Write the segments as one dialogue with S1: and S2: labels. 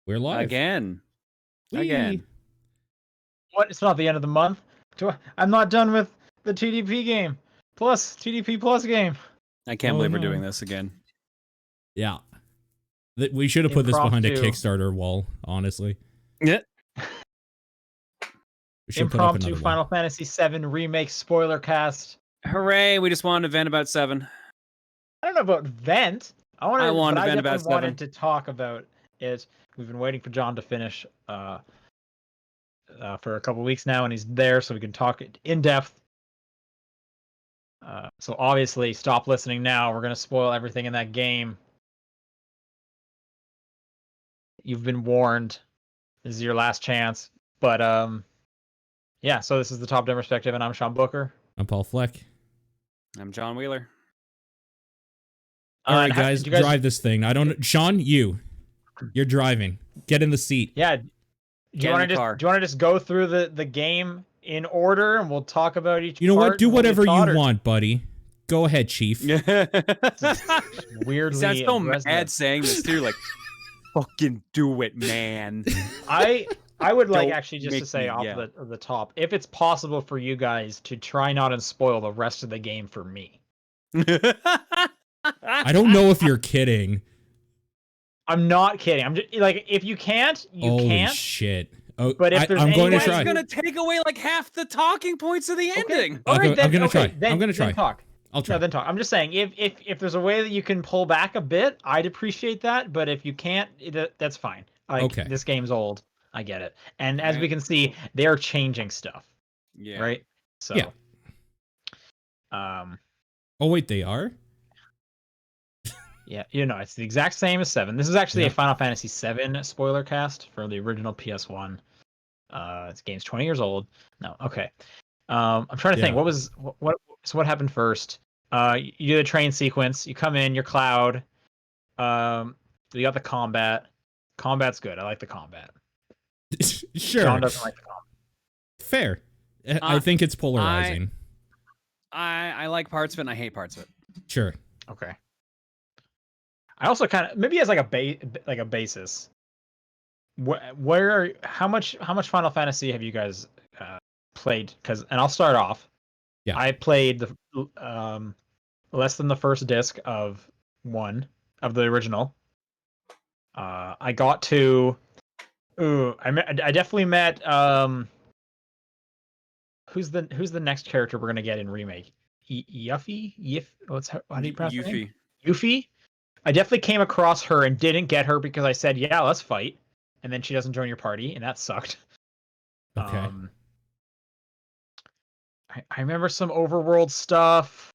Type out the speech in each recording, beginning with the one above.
S1: We're live.
S2: Again.
S1: Whee!
S2: Again.
S3: What? It's not the end of the month. I'm not done with the TDP game. TDP plus game.
S2: I can't believe we're doing this again.
S1: Yeah. We should have put this behind a
S3: Impromptu.
S1: Kickstarter wall, honestly.
S2: Yeah.
S1: We should put up
S3: Impromptu
S1: another
S3: Final
S1: one.
S3: Fantasy VII Remake spoiler cast.
S2: Hooray, we just wanted to vent about 7.
S3: I don't know about vent. I
S2: wanted to vent about
S3: definitely wanted
S2: 7.
S3: to talk about it. We've been waiting for John to finish for a couple weeks now, and he's there, so we can talk in depth. So obviously, stop listening now. We're gonna spoil everything in that game. You've been warned. This is your last chance. But yeah. So this is the Top Down Perspective, and I'm Sean Booker.
S1: I'm Paul Fleck.
S2: I'm John Wheeler.
S1: All right, guys, drive this thing. Sean, you're driving. Get in the seat.
S3: Yeah. Do you want to just go through the game in order, and we'll talk about each?
S1: You know what? Do whatever you want, buddy. Go ahead, Chief.
S3: Weirdly,
S2: sounds so mad saying this too. Like, fucking do it, man.
S3: I would like
S2: Don't
S3: actually just to say
S2: me
S3: off
S2: yell.
S3: the top, if it's possible for you guys to try not and spoil the rest of the game for me.
S1: I don't know if you're kidding.
S3: I'm not kidding. I'm just like, if you can't, you
S1: Holy
S3: can't.
S1: shit. Oh,
S3: But if there's
S1: I'm going to
S3: any way-
S1: try.
S2: It's gonna take away like half the talking points of the ending.
S3: All right,
S1: I'm gonna try.
S3: Then,
S1: I'm gonna try.
S3: Then talk.
S1: I'll try.
S3: No, then talk. I'm just saying, if there's a way that you can pull back a bit, I'd appreciate that. But if you can't, that's fine. Like,
S1: Okay.
S3: This game's old. I get it. And as we can see, they're changing stuff.
S2: Yeah.
S3: Right. So.
S1: Yeah. Oh wait, they are?
S3: Yeah, it's the exact same as 7. This is actually a Final Fantasy VII spoiler cast for the original PS1. This game's 20 years old. No, okay. I'm trying to think. What happened first? You do the train sequence. You come in. You're Cloud. You got the combat. Combat's good. I like the combat.
S1: Sure.
S3: John doesn't like the combat.
S1: Fair. I think it's polarizing.
S2: I like parts of it and I hate parts of it.
S1: Sure.
S3: Okay. I also kind of maybe as like a basis. How much Final Fantasy have you guys played? And I'll start off.
S1: Yeah.
S3: I played the less than the first disc of 1 of the original. I got to. I definitely met. Who's the next character we're gonna get in Remake? Yuffie? How do you pronounce her name? Yuffie. I definitely came across her and didn't get her because I said, "Yeah, let's fight," and then she doesn't join your party, and that sucked.
S1: Okay.
S3: I remember some overworld stuff.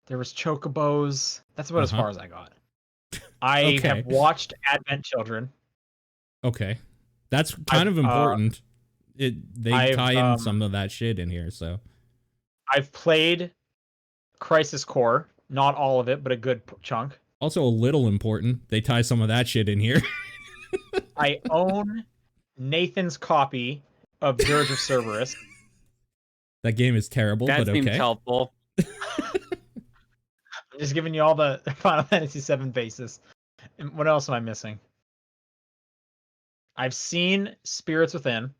S3: There was chocobos. That's about as far as I got. I have watched Advent Children.
S1: Okay. That's kind of important. They tie in some of that shit in here, so.
S3: I've played Crisis Core. Not all of it, but a good chunk.
S1: Also a little important. They tie some of that shit in here.
S3: I own Nathan's copy of Dirge of Cerberus.
S1: That game is terrible, but okay.
S2: That seems helpful.
S3: I'm just giving you all the Final Fantasy VII basis. And what else am I missing? I've seen Spirits Within.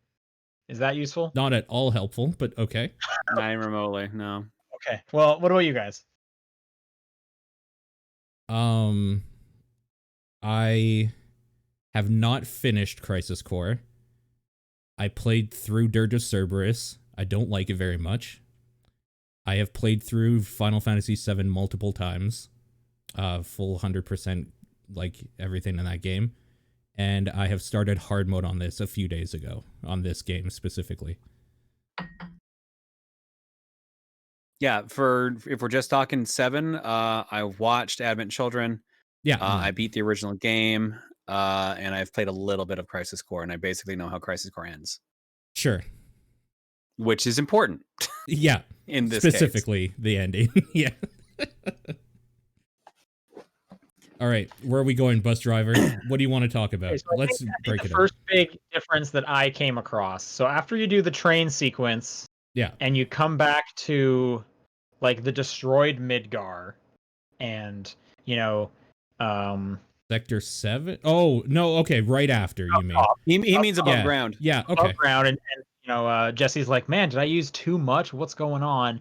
S3: Is that useful?
S1: Not at all helpful, but okay.
S2: Not even remotely, no.
S3: Okay. Well, what about you guys?
S1: I have not finished Crisis Core. I played through Dirge of Cerberus. I don't like it very much. I have played through Final Fantasy VII multiple times. Full 100% like everything in that game. And I have started hard mode on this a few days ago, on this game specifically.
S2: Yeah, if we're just talking 7, I watched Advent Children.
S1: Yeah.
S2: I beat the original game, and I've played a little bit of Crisis Core, and I basically know how Crisis Core ends.
S1: Sure.
S2: Which is important.
S1: Yeah.
S2: In this
S1: specifically
S2: case.
S1: The ending. Yeah. All right, where are we going, bus driver? What do you want to talk about?
S3: Okay, so
S1: Let's break it
S3: the
S1: down.
S3: first big difference that I came across. So after you do the train sequence,
S1: yeah,
S3: and you come back to like the destroyed Midgar, and
S1: Sector 7? Oh, no, okay, right after, you mean.
S2: He means above ground.
S1: Yeah, okay.
S3: Above ground, and Jesse's like, man, did I use too much? What's going on?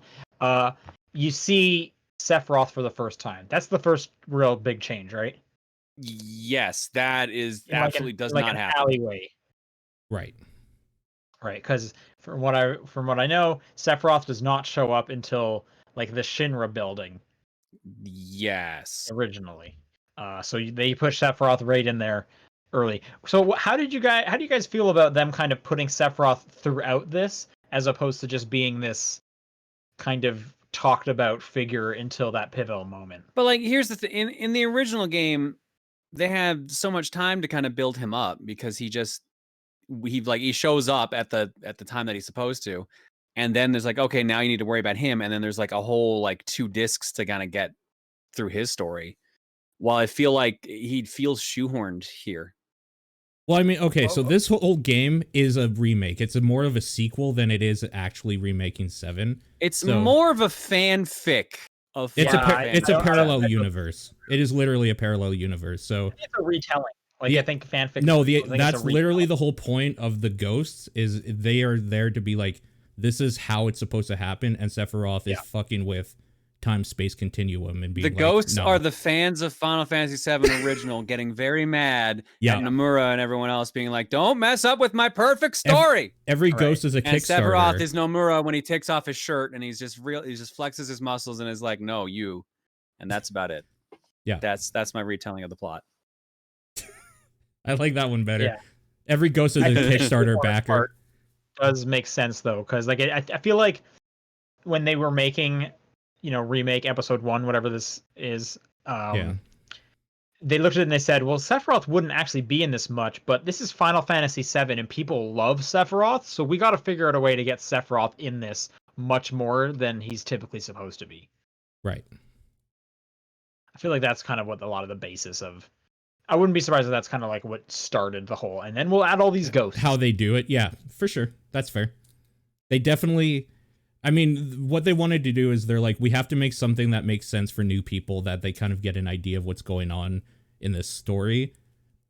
S3: You see Sephiroth for the first time. That's the first real big change, right?
S2: Yes, that is
S3: In
S2: absolutely does not happen.
S3: Alleyway.
S1: Right.
S3: Right, because from what I know, Sephiroth does not show up until like the Shinra building
S2: Yes.
S3: originally. So they push Sephiroth right in there early. So how do you guys feel about them kind of putting Sephiroth throughout this, as opposed to just being this kind of talked about figure until that pivotal moment?
S2: But like, here's the thing: in the original game, they had so much time to kind of build him up because he shows up at the time that he's supposed to, and then there's like, okay, now you need to worry about him, and then there's like a whole like 2 discs to kind of get through his story. While I feel like he feels shoehorned here.
S1: Well, I mean, okay, so this whole game is a remake. It's more of a sequel than it is actually remaking 7.
S2: It's more of a fanfic of.
S1: It's a parallel universe. It is literally a parallel universe. So
S3: it's a retelling. Like, I think fanfic.
S1: No, that's literally the whole point of the ghosts. Is they are there to be like, this is how it's supposed to happen, and Sephiroth is fucking with time-space continuum and being
S2: the
S1: like,
S2: ghosts
S1: no.
S2: are the fans of Final Fantasy VII Original getting very mad at Nomura and everyone else being like, don't mess up with my perfect story.
S1: Every ghost is a Kickstarter.
S2: And Sephiroth is Nomura when he takes off his shirt and he just flexes his muscles and is like, no, you. And that's about it.
S1: Yeah.
S2: That's my retelling of the plot.
S1: I like that one better.
S3: Yeah.
S1: Every ghost is a Kickstarter backer.
S3: Does make sense though, because like I feel like when they were making, remake episode 1, whatever this is, they looked at it and they said, well, Sephiroth wouldn't actually be in this much, but this is Final Fantasy VII and people love Sephiroth, so we got to figure out a way to get Sephiroth in this much more than he's typically supposed to be.
S1: Right.
S3: I feel like that's kind of what a lot of the basis of. I wouldn't be surprised if that's kind of like what started the whole, and then we'll add all these ghosts.
S1: How they do it, yeah, for sure. That's fair. They definitely, I mean, what they wanted to do is they're like, we have to make something that makes sense for new people, that they kind of get an idea of what's going on in this story.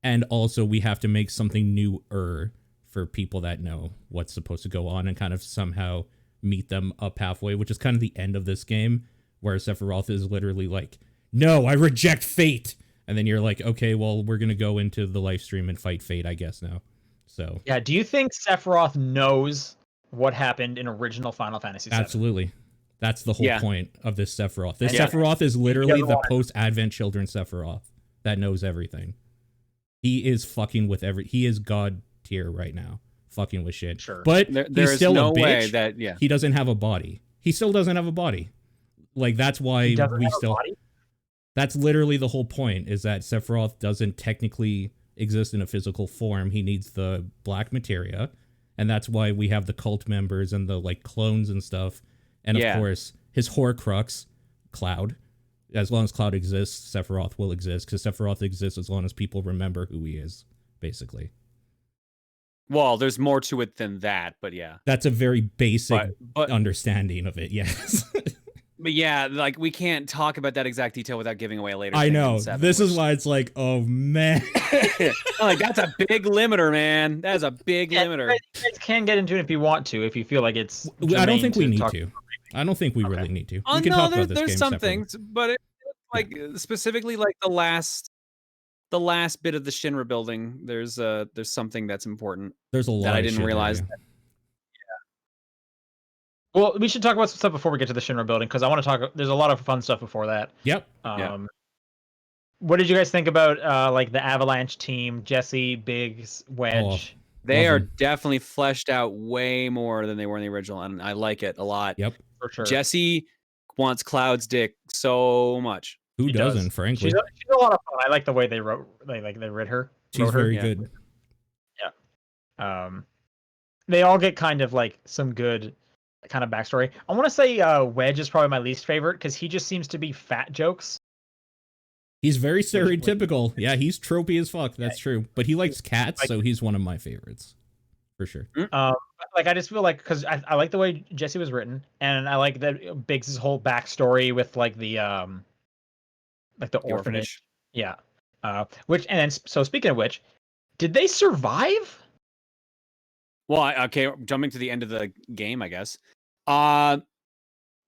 S1: And also we have to make something newer for people that know what's supposed to go on and kind of somehow meet them up halfway, which is kind of the end of this game, where Sephiroth is literally like, no, I reject fate. And then you're like, okay, well, we're going to go into the live stream and fight fate, I guess, now. So
S3: yeah, do you think Sephiroth knows what happened in original Final Fantasy VII?
S1: Absolutely. That's the whole point of this Sephiroth. This Sephiroth is literally the post-Advent Children Sephiroth that knows everything. He is fucking with he is God tier right now, fucking with shit.
S3: Sure.
S1: But he's still
S2: no
S1: a bitch.
S2: Way that
S1: he doesn't have a body. He still doesn't have a body. Like, that's why we still. That's literally the whole point, is that Sephiroth doesn't technically exist in a physical form. He needs the black materia, and that's why we have the cult members and the like clones and stuff. And of course, his Horcrux, Cloud. As long as Cloud exists, Sephiroth will exist, because Sephiroth exists as long as people remember who he is, basically.
S2: Well, there's more to it than that, but yeah.
S1: That's a very basic understanding of it, yes.
S2: But yeah, like, we can't talk about that exact detail without giving away a later.
S1: I know. This is why it's like, oh man.
S2: Like, that's a big limiter, man. That is a big limiter.
S3: You guys can get into it if you want to, if you feel like it's.
S1: I don't think we need to. I don't think we really need to. We can talk about this
S2: there's
S1: game
S2: some
S1: separately.
S2: things, but like specifically like the last bit of the Shinra building, there's something that's important.
S1: There's a lot
S2: that I didn't realize.
S3: Well, we should talk about some stuff before we get to the Shinra building, because I want to talk. There's a lot of fun stuff before that.
S1: Yep.
S3: What did you guys think about like the Avalanche team? Jesse, Biggs, Wedge.
S2: They are definitely fleshed out way more than they were in the original, and I like it a lot.
S1: Yep,
S3: for sure.
S2: Jesse wants Cloud's dick so much.
S1: Who doesn't, frankly?
S3: She's a lot of fun. I like the way they wrote her.
S1: She's very good.
S3: Yeah. They all get kind of like some good kind of backstory. I want to say Wedge is probably my least favorite, because he just seems to be fat jokes.
S1: He's very stereotypical. Yeah, he's tropey as fuck. That's true. But he likes cats, so he's one of my favorites. For sure.
S3: Like, I just feel like, because I like the way Jesse was written, and I like that Biggs' whole backstory with like the orphanage. Yeah. So speaking of which, did they survive?
S2: Well, okay, jumping to the end of the game, I guess.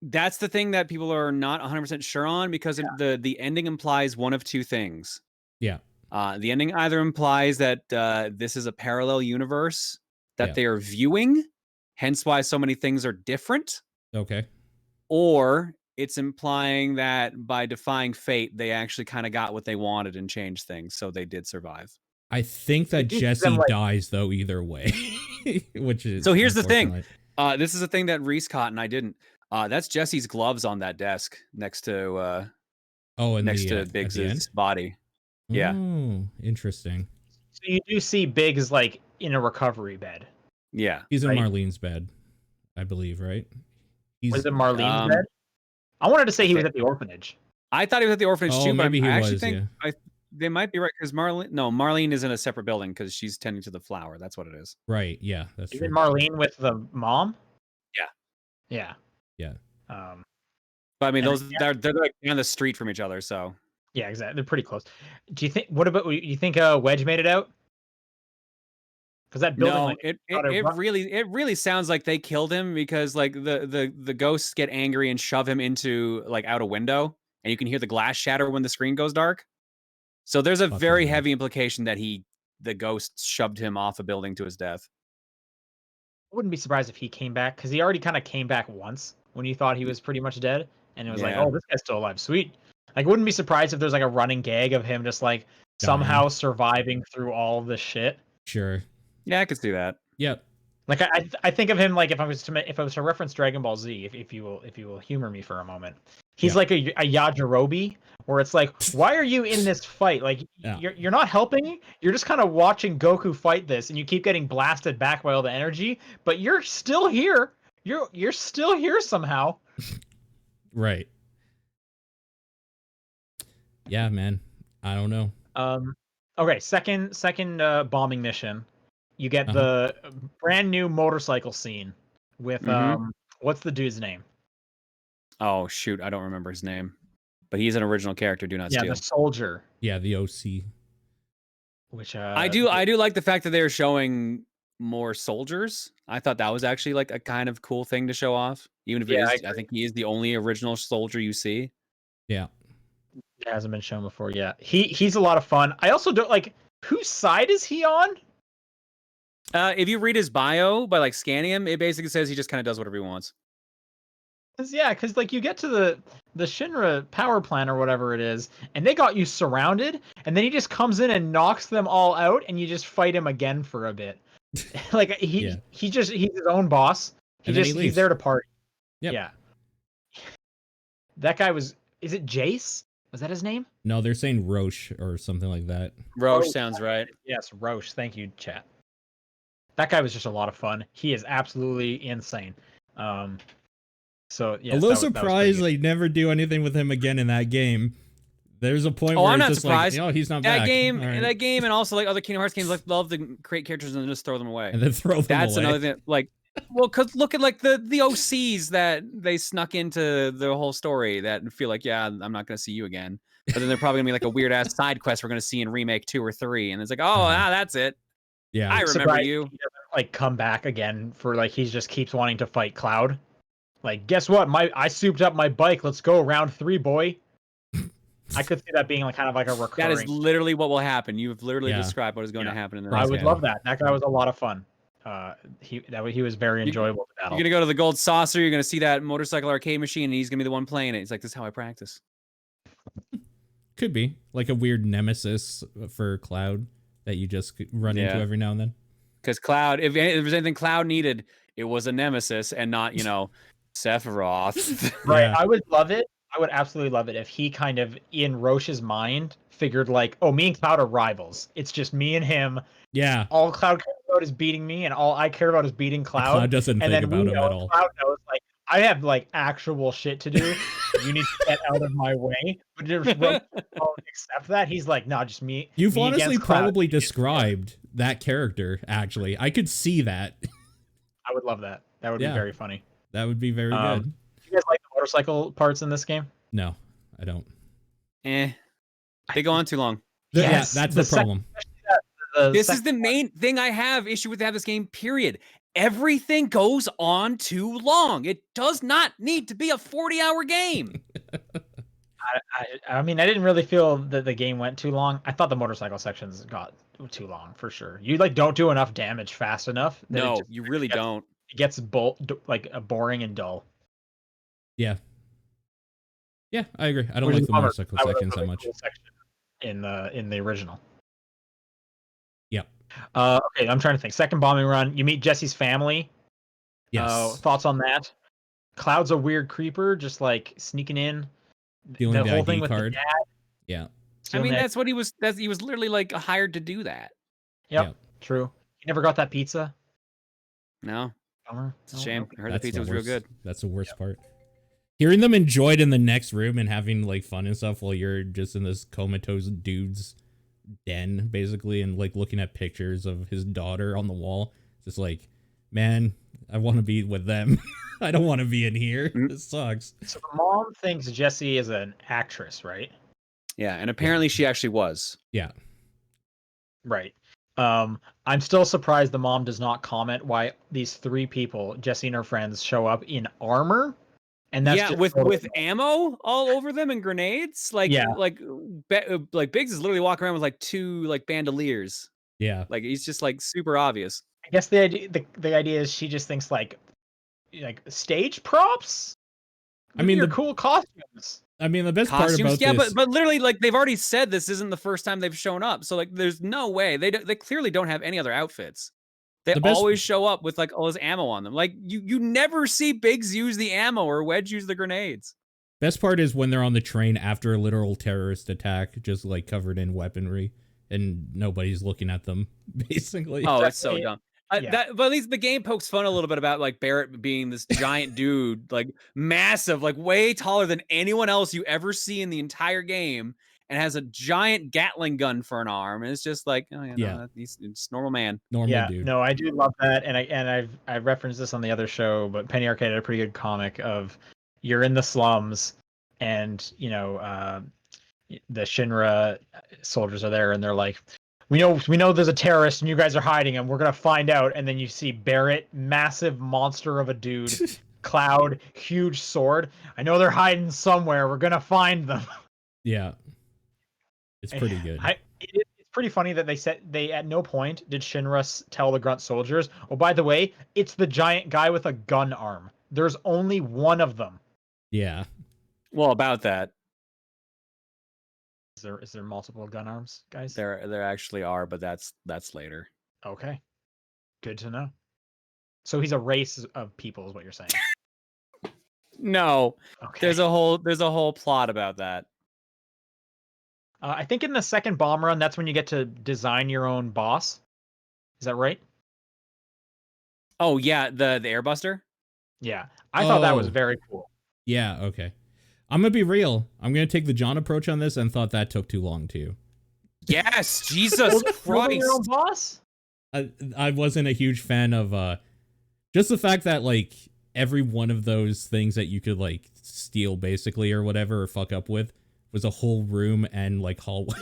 S2: That's the thing that people are not 100% sure on, because the ending implies one of two things.
S1: Yeah.
S2: The ending either implies that this is a parallel universe that they are viewing, hence why so many things are different.
S1: Okay.
S2: Or it's implying that by defying fate, they actually kind of got what they wanted and changed things, so they did survive.
S1: I think that Jesse dies though either way, which is
S2: so. Here's the thing. This is a thing that Reese caught and I didn't. That's Jesse's gloves on that desk next to to Biggs's body. Yeah.
S1: Oh, interesting.
S3: So you do see Biggs like in a recovery bed.
S2: Yeah.
S1: He's in Marlene's bed, I believe, right?
S3: Was it Marlene's bed? I wanted to say he was at the orphanage.
S2: I thought he was at the orphanage too, but
S1: maybe
S2: I
S1: he
S2: actually
S1: was,
S2: think they might be right, because Marlene is in a separate building because she's tending to the flower. That's what it is.
S1: Right. Yeah, that's true.
S3: Even Marlene with the mom?
S2: Yeah.
S1: Yeah.
S2: But I mean, they're like down the street from each other, so.
S3: Yeah, exactly. They're pretty close. Do you think? What about you think? Wedge made it out? Because that building.
S2: No, it really sounds like they killed him, because like the ghosts get angry and shove him into like out a window, and you can hear the glass shatter when the screen goes dark. So there's a very heavy implication that the ghost shoved him off a building to his death.
S3: I wouldn't be surprised if he came back, because he already kind of came back once when you thought he was pretty much dead, and it was like, oh, this guy's still alive, sweet. Like, wouldn't be surprised if there's like a running gag of him just like somehow surviving through all of this shit.
S1: Sure.
S2: Yeah, I could see that.
S1: Yep.
S3: Like I think of him like if I was to reference Dragon Ball Z, if you will humor me for a moment, he's like a Yajirobe, where it's like, why are you in this fight? Like you're not helping. You're just kind of watching Goku fight this, and you keep getting blasted back by all the energy, but you're still here. You're still here somehow.
S1: Right. Yeah, man. I don't know.
S3: Okay, second bombing mission. You get the brand new motorcycle scene with what's the dude's name?
S2: Oh shoot, I don't remember his name. But he's an original character, do not steal.
S3: Yeah, the soldier.
S1: Yeah, the OC.
S3: Which
S2: I do like the fact that they're showing more soldiers. I thought that was actually like a kind of cool thing to show off. Even if I think he is the only original soldier you see.
S1: Yeah.
S3: It hasn't been shown before yet. He's a lot of fun. I also don't like, whose side is he on?
S2: If you read his bio by like scanning him, it basically says he just kind of does whatever he wants.
S3: Because like you get to the Shinra power plant or whatever it is, and they got you surrounded, and then he just comes in and knocks them all out, and you just fight him again for a bit. Like he's his own boss. He's there to party.
S1: Yep.
S3: Yeah. That guy is it Jace? Was that his name?
S1: No, they're saying Roche or something like that.
S2: Roche sounds right.
S3: Yes, Roche. Thank you, chat. That guy was just a lot of fun. He is absolutely insane. So yeah,
S1: a little surprised they never do anything with him again in that game. There's a point where
S2: I'm not
S1: just
S2: surprised.
S1: Like, he's not
S2: that
S1: back.
S2: game.
S1: Right.
S2: That game, and also like other Kingdom Hearts games, like love to create characters and then just throw them away.
S1: And then throw them away.
S2: That's another thing. Like, well, because look at like the OCs that they snuck into the whole story that feel like, yeah, I'm not gonna see you again. But then they're probably gonna be like a weird ass side quest we're gonna see in Remake 2 or 3, and it's like, oh, that's it.
S1: Yeah,
S2: I remember you.
S3: He doesn't like come back again for like he just keeps wanting to fight Cloud. Like, guess what? I souped up my bike. Let's go round 3, boy. I could see that being like kind of like a recurring.
S2: That is literally what will happen. You've literally described what is going to happen in the
S3: I would love that. That guy was a lot of fun. He was very enjoyable to battle.
S2: You're gonna go to the Gold Saucer. You're gonna see that motorcycle arcade machine, and he's gonna be the one playing it. He's like, "This is how I practice."
S1: Could be like a weird nemesis for Cloud that you just run into every now and then.
S2: Because Cloud, if there's anything Cloud needed, it was a nemesis and not, Sephiroth.
S3: Right. Yeah. I would love it. I would absolutely love it if he kind of, in Roche's mind, figured like, oh, me and Cloud are rivals. It's just me and him.
S1: Yeah.
S3: All Cloud cares about is beating me, and all I care about is beating Cloud.
S1: Cloud doesn't think about him at all.
S3: Cloud knows, like, I have like actual shit to do. You need to get out of my way. But Roche won't accept that. He's like, nah, just me.
S1: You've honestly probably described that character. Actually, I could see that.
S3: I would love that. That would be very funny.
S1: That would be very good.
S3: You guys like the motorcycle parts in this game?
S1: No, I don't.
S2: They go on too long.
S3: Yes,
S1: that's the problem.
S2: This is the main thing I have issue with this game, period. Everything goes on too long. It does not need to be a 40-hour game.
S3: I mean, I didn't really feel that the game went too long. I thought the motorcycle sections got too long for sure. You like don't do enough damage fast enough.
S2: No, you really don't.
S3: It gets boring and dull.
S1: Yeah. Yeah, I agree. I don't like the motorcycle sections that much.
S3: Cool section in the original.
S1: Yep.
S3: Okay, I'm trying to think. Second bombing run, you meet Jesse's family.
S1: Yes.
S3: Thoughts on that? Cloud's a weird creeper, just like sneaking in.
S1: Stealing the
S3: whole
S1: ID
S3: thing with
S1: card.
S3: the dad.
S1: Yeah.
S2: I mean, that's what he was. He was literally like hired to do that.
S3: Yep. True. You never got that pizza?
S2: No. It's a shame. I heard the pizza was real good.
S1: That's the worst part. Hearing them enjoyed in the next room and having like fun and stuff while you're just in this comatose dude's den, basically, and like looking at pictures of his daughter on the wall. Just like, man, I want to be with them. I don't want to be in here. This sucks.
S3: So the mom thinks Jessie is an actress, right?
S2: Yeah, and apparently she actually was.
S1: Yeah.
S3: Right. I'm still surprised the mom does not comment why these three people, Jessie and her friends, show up in armor. And that's
S2: with ammo all over them and grenades. Like Biggs is literally walking around with like two like bandoliers.
S1: Yeah.
S2: Like he's just like super obvious.
S3: I guess the idea is she just thinks like stage props.
S1: I mean,
S3: the cool costumes.
S1: I mean, the best part about this,
S2: but literally, like they've already said this isn't the first time they've shown up. So like, there's no way they clearly don't have any other outfits. They always show up with like all this ammo on them. Like you never see Biggs use the ammo or Wedge use the grenades.
S1: Best part is when they're on the train after a literal terrorist attack, just like covered in weaponry, and nobody's looking at them. Basically,
S2: oh, it's so dumb. But at least the game pokes fun a little bit about like Barrett being this giant dude, like massive, like way taller than anyone else you ever see in the entire game, and has a giant Gatling gun for an arm. And it's just like, oh yeah, no, he's normal man.
S1: Normal dude.
S3: No, I do love that, and I've referenced this on the other show, but Penny Arcade had a pretty good comic of you're in the slums, and the Shinra soldiers are there, and they're like, we know there's a terrorist and you guys are hiding him. We're gonna find out. And then you see Barrett, massive monster of a dude, Cloud, huge sword. I know they're hiding somewhere. We're gonna find them.
S1: Yeah, it's pretty good.
S3: It's pretty funny that they at no point did Shinra tell the grunt soldiers, oh, by the way, it's the giant guy with a gun arm. There's only one of them.
S1: Yeah.
S2: Well, about that.
S3: Is there multiple gun arms, guys?
S2: There actually are, but that's later.
S3: Okay, good to know. So he's a race of people, is what you're saying?
S2: No, okay. There's a whole plot about that.
S3: I think in the second bomb run, that's when you get to design your own boss. Is that right?
S2: Oh yeah, the Airbuster.
S3: Yeah, I thought that was very cool.
S1: Yeah. Okay. I'm going to be real. I'm going to take the John approach on this and thought that took too long too.
S2: Yes, Jesus Christ.
S3: Your own boss?
S1: I wasn't a huge fan of just the fact that like every one of those things that you could like steal basically or whatever or fuck up with was a whole room and like hallway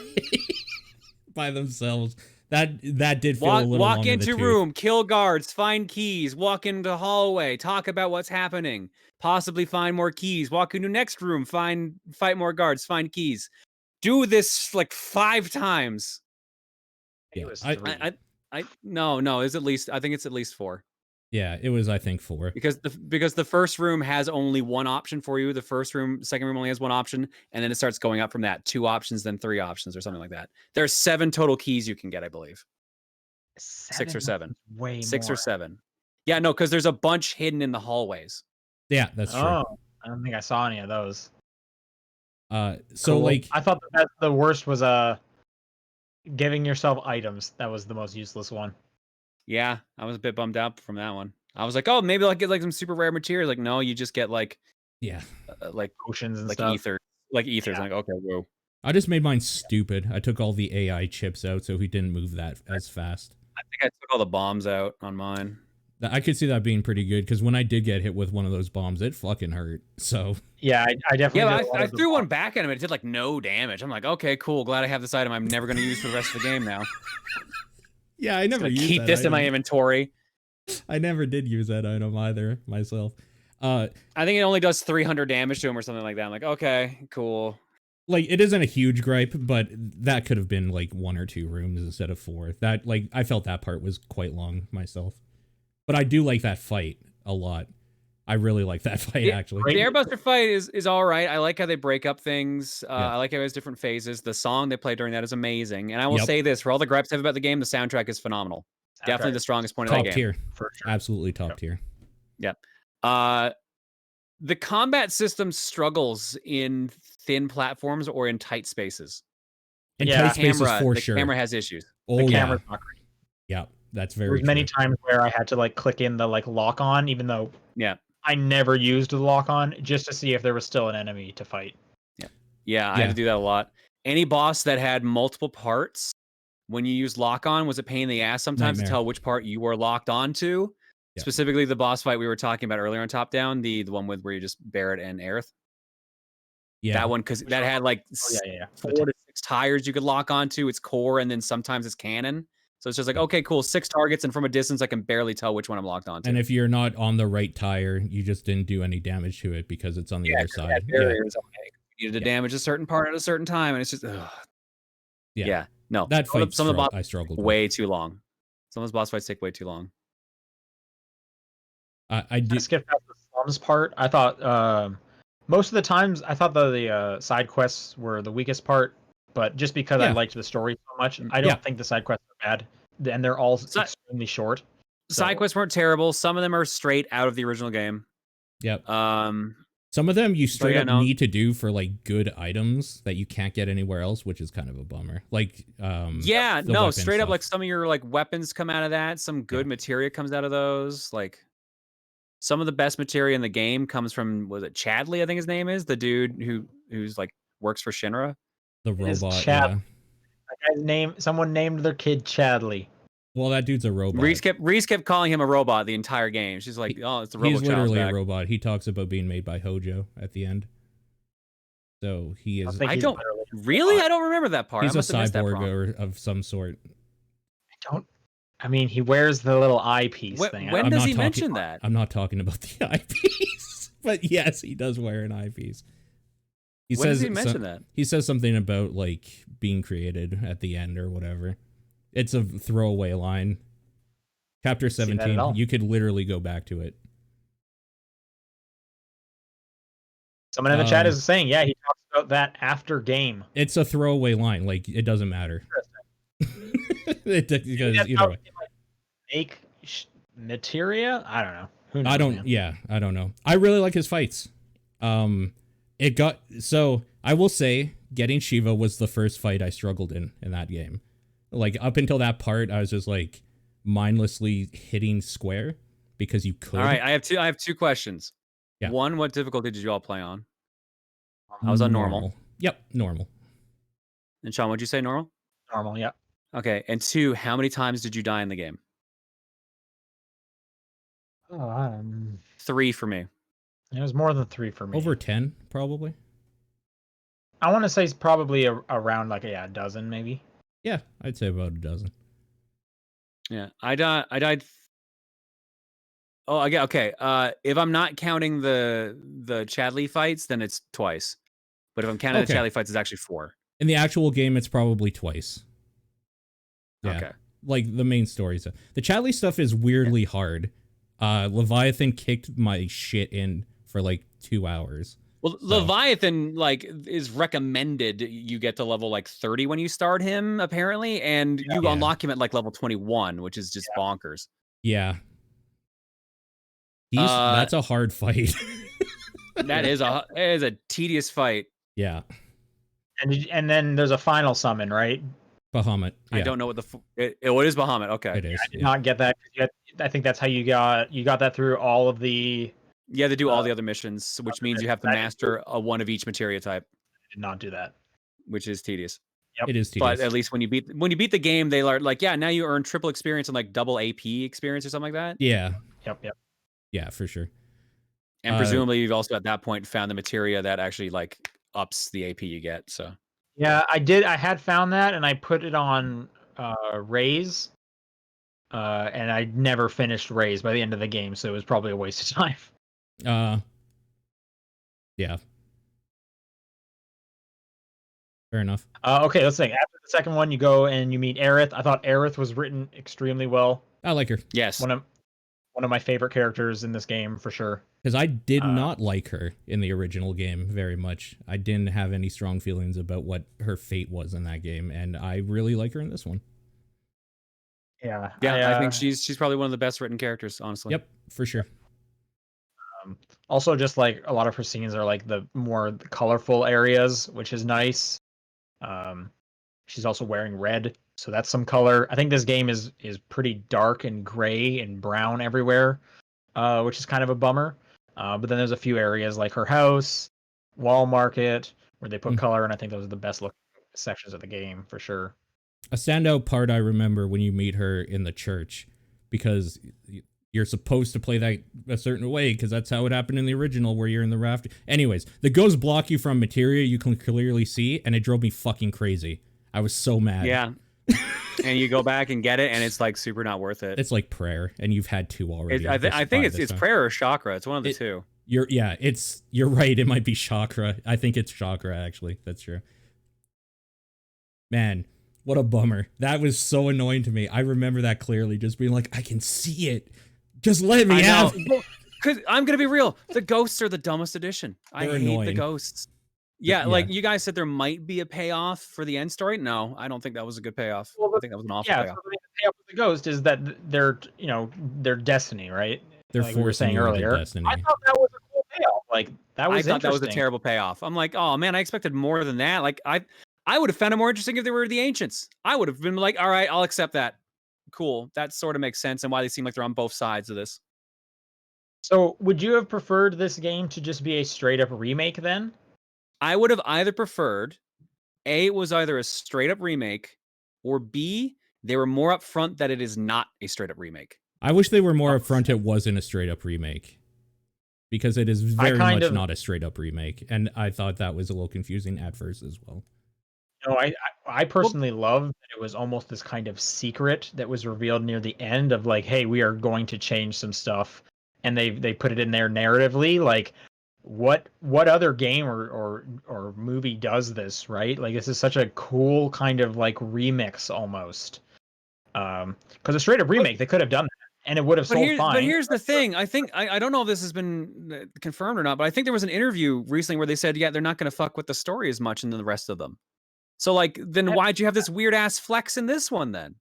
S1: by themselves. That did feel a little long.
S2: Walk into room, kill guards, find keys, walk into hallway, talk about what's happening, possibly find more keys, walk into next room, fight more guards, find keys. Do this like 5 times.
S1: Yeah,
S2: no, it's at least I think it's at least 4.
S1: Yeah, it was I think 4.
S2: Because the first room has only one option for you. The second room only has one option, and then it starts going up from that. 2 options, then 3 options, or something like that. There's 7 total keys you can get, I believe. 6 or 7.
S3: Way
S2: 6
S3: more.
S2: or 7. Yeah, no, because there's a bunch hidden in the hallways.
S1: Yeah, that's true.
S3: Oh, I don't think I saw any of those.
S1: So
S3: cool.
S1: like
S3: I thought that the worst was giving yourself items. That was the most useless one.
S2: Yeah, I was a bit bummed out from that one. I was like, oh, maybe I'll get like some super rare materials. Like, no, you just get like, like
S3: potions and
S2: like
S3: stuff.
S2: ethers. Yeah. Like, okay, whoa.
S1: I just made mine stupid. I took all the AI chips out so he didn't move that as fast.
S2: I think I took all the bombs out on mine.
S1: I could see that being pretty good because when I did get hit with one of those bombs, it fucking hurt. So
S3: Yeah, I definitely.
S2: Yeah,
S3: did a lot
S2: I
S3: of the
S2: threw one
S3: bombs.
S2: back at him. And it did like no damage. I'm like, okay, cool. Glad I have this item. I'm never going to use for the rest of the game now.
S1: yeah, I never used
S2: keep
S1: that
S2: this
S1: item.
S2: in my inventory.
S1: I never did use that item either myself.
S2: I think it only does 300 damage to him or something like that. I'm like, okay, cool.
S1: Like, it isn't a huge gripe, but that could have been like 1 or 2 rooms instead of 4. That, like, I felt that part was quite long myself. But I do like that fight a lot. I really like that fight, actually.
S2: The Airbuster fight is all right. I like how they break up things. I like how it has different phases. The song they play during that is amazing. And I will say this, for all the gripes I have about the game, the soundtrack is phenomenal. Definitely the strongest point of the game.
S1: Top tier. For sure. Absolutely top tier.
S2: Yep. The combat system struggles in thin platforms or in tight spaces.
S1: In tight spaces, for
S2: the
S1: sure.
S2: The camera has issues.
S1: Oh,
S3: the camera's not great.
S1: Yeah, that's very
S3: There's many times where I had to like click in the like lock on, even though I never used the lock on, just to see if there was still an enemy to fight.
S2: Yeah, I had to do that a lot. Any boss that had multiple parts, when you use lock on, was a pain in the ass sometimes to tell which part you were locked onto. Yeah. Specifically, the boss fight we were talking about earlier on Top Down, the one with where you just Barrett and Aerith. Yeah, that one, because that had like 4 to 6 tires you could lock onto its core, and then sometimes its cannon. So it's just like, okay, cool, 6 targets, and from a distance I can barely tell which one I'm locked onto.
S1: And if you're not on the right tire, you just didn't do any damage to it because it's on the other side.
S2: Barriers, okay. You needed to damage a certain part at a certain time, and it's just, no.
S1: That fight,
S2: some of the boss
S1: I struggled
S2: way too long. Some of those boss fights take way too long.
S1: I did
S3: skip past the slums part. I thought most of the times I thought the side quests were the weakest part, but just because I liked the story so much, I don't think the side quests are bad, and they're all extremely short.
S2: Side quests weren't terrible. Some of them are straight out of the original game.
S1: Yep. Some of them you straight up need to do for like good items that you can't get anywhere else, which is kind of a bummer. Like
S2: straight up, like some of your like weapons come out of that. Some good materia comes out of those. Like some of the best materia in the game comes from, was it Chadley? I think his name is the dude who's like works for Shinra.
S1: The robot.
S3: That guy's name. Someone named their kid Chadley.
S1: Well, that dude's a robot.
S2: Reese kept calling him a robot the entire game. She's like, oh, it's a robot.
S1: He's literally a robot. He talks about being made by Hojo at the end. So he is.
S2: I don't remember that part.
S1: He's a cyborg of some sort.
S3: I mean, he wears the little eyepiece thing.
S2: When does he mention that?
S1: I'm not talking about the eyepiece, but yes, he does wear an eyepiece.
S2: When does he mention that?
S1: He says something about like being created at the end or whatever. It's a throwaway line. Chapter 17. You could literally go back to it.
S3: Someone in the chat is saying, he talks about that after game.
S1: It's a throwaway line. Like, it doesn't matter.
S3: Make materia? I don't know. Who knows,
S1: I don't know. I really like his fights. I will say getting Shiva was the first fight I struggled in that game. Like up until that part, I was just like mindlessly hitting square because you could.
S2: All right, I have two questions.
S1: Yeah.
S2: One, what difficulty did you all play on? I was on normal.
S1: Yep, normal.
S2: And Sean, what'd you say? Normal?
S3: Normal, yeah.
S2: Okay, and 2, how many times did you die in the game? 3 for me.
S3: It was more than 3 for me.
S1: Over 10, probably.
S3: I want to say it's probably around like a dozen, maybe.
S1: Yeah, I'd say about a dozen.
S2: Yeah, I died. Oh, okay. If I'm not counting the Chadley fights, then it's twice. But if I'm counting the Chadley fights, it's actually 4.
S1: In the actual game, it's probably twice. Yeah.
S2: Okay.
S1: Like the main story stuff. The Chadley stuff is weirdly hard. Leviathan kicked my shit in for like 2 hours.
S2: Well, so. Leviathan like is recommended you get to level like 30 when you start him, apparently, and you unlock him at like level 21, which is just bonkers.
S1: Yeah. That's a hard fight.
S2: It is a tedious fight.
S1: Yeah.
S3: And then there's a final summon, right?
S1: Bahamut. Yeah.
S2: I don't know what it is Bahamut. Okay.
S1: It is.
S3: I did not get that. I think that's how you got that through all of the.
S2: Yeah, they do all the other missions, which means you have to master one of each materia type.
S3: I did not do that,
S2: which is tedious.
S3: Yep.
S1: It is tedious.
S2: But at least when you beat the game, they are like, now you earn triple experience and like double AP experience or something like that.
S1: Yeah.
S3: Yep.
S1: Yeah, for sure.
S2: And presumably you've also at that point found the materia that actually like ups the AP you get. So
S3: Yeah, I did. I had found that, and I put it on Raise, and I never finished Raise by the end of the game, so it was probably a waste of time.
S1: Yeah. Fair enough.
S3: Okay, let's think. After the second one, you go and you meet Aerith. I thought Aerith was written extremely well.
S1: I like her.
S2: yes,
S3: One of my favorite characters in this game for sure.
S1: Because I did not like her in the original game very much. I didn't have any strong feelings about what her fate was in that game, and I really like her in this one.
S3: Yeah,
S2: I think she's probably one of the best written characters, honestly.
S1: Yep, for sure.
S3: Also, just like a lot of her scenes are like the more colorful areas, which is nice. She's also wearing red, so that's some color. I think this game is pretty dark and gray and brown everywhere, which is kind of a bummer. But then there's a few areas like her house, Wall Market, where they put color, and I think those are the best looking sections of the game for sure.
S1: A standout part I remember when you meet her in the church, because you're supposed to play that a certain way, because that's how it happened in the original, where you're in the raft. Anyways, the ghosts block you from materia you can clearly see, and it drove me fucking crazy. I was so mad.
S2: Yeah. And you go back and get it, and it's like super not worth it.
S1: It's like prayer, and you've had two already.
S2: I think it's prayer or chakra. It's one of the two.
S1: You're right. It might be chakra. I think it's chakra, actually. That's true. Man, what a bummer. That was so annoying to me. I remember that clearly, just being like, I can see it. Just let me out.
S2: Because I'm gonna be real, the ghosts are the dumbest addition. I hate
S1: annoying.
S2: the ghosts. Yeah, like you guys said, there might be a payoff for the end story. No, I don't think that was a good payoff.
S3: Well,
S2: I think that was an awful payoff.
S3: So the payoff with the ghost is that they're their destiny, right?
S1: They're
S3: like
S1: forcing
S3: we were saying
S1: you into
S3: earlier.
S1: destiny.
S3: I thought that was a cool payoff. Like that was
S2: I thought that was a
S3: interesting.
S2: terrible payoff. I'm like, oh man, I expected more than that. Like I would have found it more interesting if they were the ancients. I would have been like, all right, I'll accept that. Cool. That sort of makes sense and why they seem like they're on both sides of this.
S3: So would you have preferred this game to just be a straight up remake then?
S2: I would have either preferred A, it was either a straight up remake, or B, they were more upfront that it is not a straight up remake.
S1: I wish they were more upfront it wasn't a straight up remake. Because it is very much not a straight up remake. And I thought that was a little confusing at first as well.
S3: No, I personally love that it was almost this kind of secret that was revealed near the end of like, hey, we are going to change some stuff. And they put it in there narratively. Like, what other game or movie does this, right? Like, this is such a cool kind of like remix almost. Because a straight up remake, they could have done that and it would have sold fine.
S2: But here's the thing. I think I don't know if this has been confirmed or not, but I think there was an interview recently where they said, yeah, they're not going to fuck with the story as much in the rest of them. So like, then why'd you have this weird ass flex in this one then?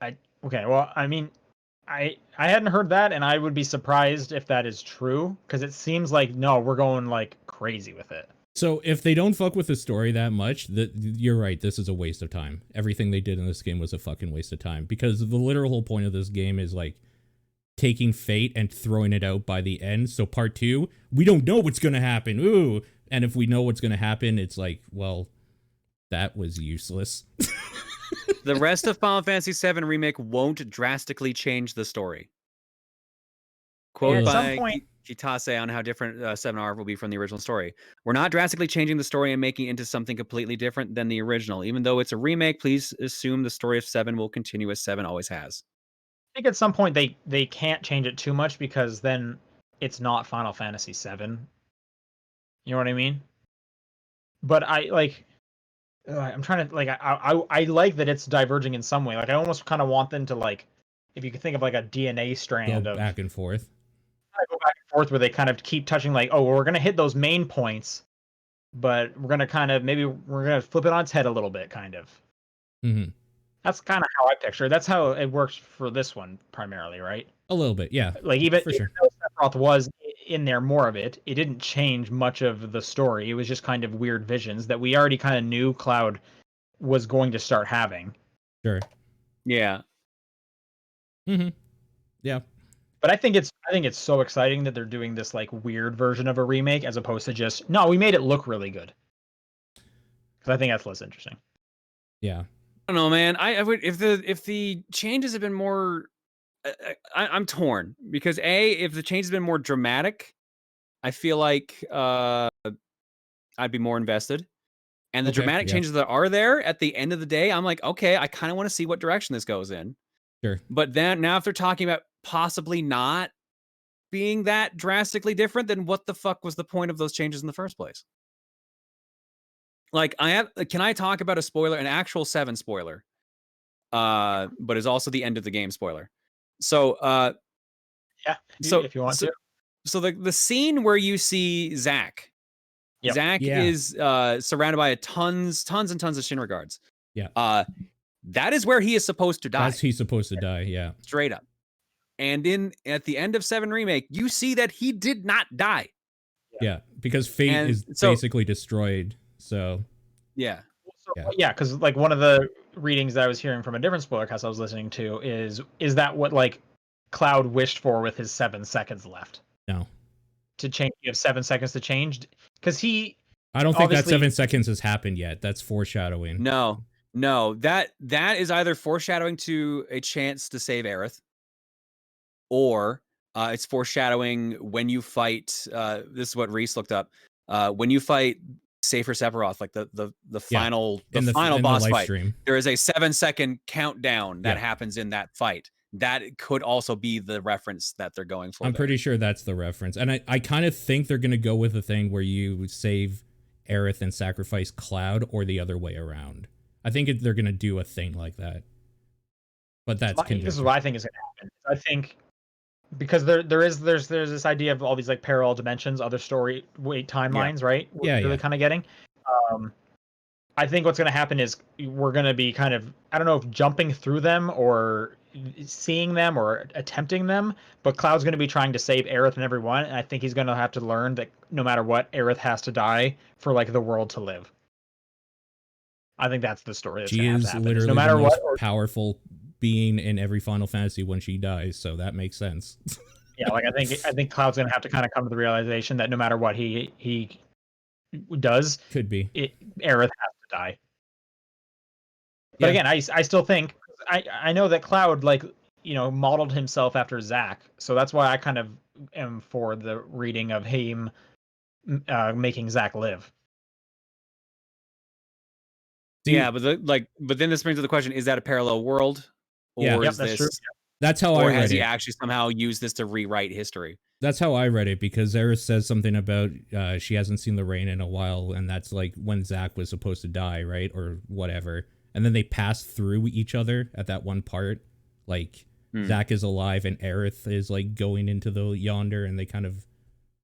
S3: Okay, well, I mean, I hadn't heard that, and I would be surprised if that is true, because it seems like, no, we're going like crazy with it.
S1: So if they don't fuck with the story that much, you're right, this is a waste of time. Everything they did in this game was a fucking waste of time, because the literal whole point of this game is like taking fate and throwing it out by the end. So part 2, we don't know what's going to happen. Ooh. And if we know what's going to happen, it's like, well, that was useless.
S2: The rest of Final Fantasy VII Remake won't drastically change the story. Quote by Kitase on how different 7R will be from the original story. We're not drastically changing the story and making it into something completely different than the original. Even though it's a remake, please assume the story of 7 will continue as 7 always has.
S3: I think at some point they can't change it too much, because then it's not Final Fantasy VII. You know what I mean? But I like... I'm trying to like I like that it's diverging in some way. Like I almost kind of want them to, like, if you could think of like a DNA strand
S1: go back and forth.
S3: Go back and forth where they kind of keep touching like, oh, well, we're gonna hit those main points, but we're gonna kind of maybe we're gonna flip it on its head a little bit, kind of.
S1: Mm-hmm.
S3: That's kind of how I picture it. That's how it works for this one primarily, right?
S1: A little bit, yeah.
S3: Like even
S1: for sure.
S3: though Sephiroth was in there more of it, it didn't change much of the story. It was just kind of weird visions that we already kind of knew Cloud was going to start having.
S1: Sure.
S2: Yeah.
S1: Mm-hmm. Yeah.
S3: But I think it's so exciting that they're doing this like weird version of a remake as opposed to just, no, we made it look really good. Because I think that's less interesting.
S1: Yeah.
S2: I don't know, man. I would if the changes had been more I'm torn because if the change has been more dramatic, I feel like I'd be more invested. And the dramatic changes that are there at the end of the day, I'm like, okay, I kind of want to see what direction this goes in.
S1: Sure.
S2: But then now if they're talking about possibly not being that drastically different, then what the fuck was the point of those changes in the first place? Like, can I talk about a spoiler, an actual 7 spoiler? But is also the end of the game spoiler. So,
S3: yeah, if you want to.
S2: So the scene where you see Zach, Zach is surrounded by tons and tons of Shinra guards.
S1: Yeah.
S2: That is where he is supposed to die.
S1: That's he's supposed to die. Yeah.
S2: Straight up. And at the end of 7 Remake, you see that he did not die.
S1: Yeah, because Fate is basically destroyed. So
S2: yeah.
S3: Yeah, because like one of the readings that I was hearing from a different spoilercast I was listening to is that what like Cloud wished for with his 7 seconds left?
S1: No.
S3: To change, you have 7 seconds to change, because
S1: I don't think that 7 seconds has happened yet. That's foreshadowing.
S2: No, that is either foreshadowing to a chance to save Aerith, or it's foreshadowing when you fight. This is what Reese looked up. When you fight Safer Sephiroth, like the final boss fight, there is a 7-second countdown that happens in that fight. That could also be the reference that they're going for.
S1: I'm pretty sure that's the reference. And I kind of think they're going to go with the thing where you save Aerith and sacrifice Cloud, or the other way around. I think they're going to do a thing like that. But that's
S3: this is what I think is going to happen. I think because there's this idea of all these like parallel dimensions, other story timelines, right? We're really kind of getting. I think what's going to happen is we're going to be kind of, I don't know if jumping through them or seeing them or attempting them, but Cloud's going to be trying to save Aerith and everyone, and I think he's going to have to learn that no matter what, Aerith has to die for like the world to live. I think that's the story. That's
S1: she is literally no matter the most powerful being in every Final Fantasy when she dies, so that makes sense.
S3: Yeah, like I think Cloud's going to have to kind of come to the realization that no matter what he does, Aerith has to die. But again, I still think I know that Cloud modeled himself after Zack, so that's why I kind of am for the reading of him making Zack live.
S2: Yeah, but then this brings to the question: is that a parallel world, or is this?
S3: True.
S1: That's how I read it. Or
S2: has he actually somehow used this to rewrite history?
S1: That's how I read it, because Aerith says something about she hasn't seen the rain in a while, and that's like when Zack was supposed to die, right, or whatever. And then they pass through each other at that one part. Like, Zack is alive and Aerith is, like, going into the yonder, and they kind of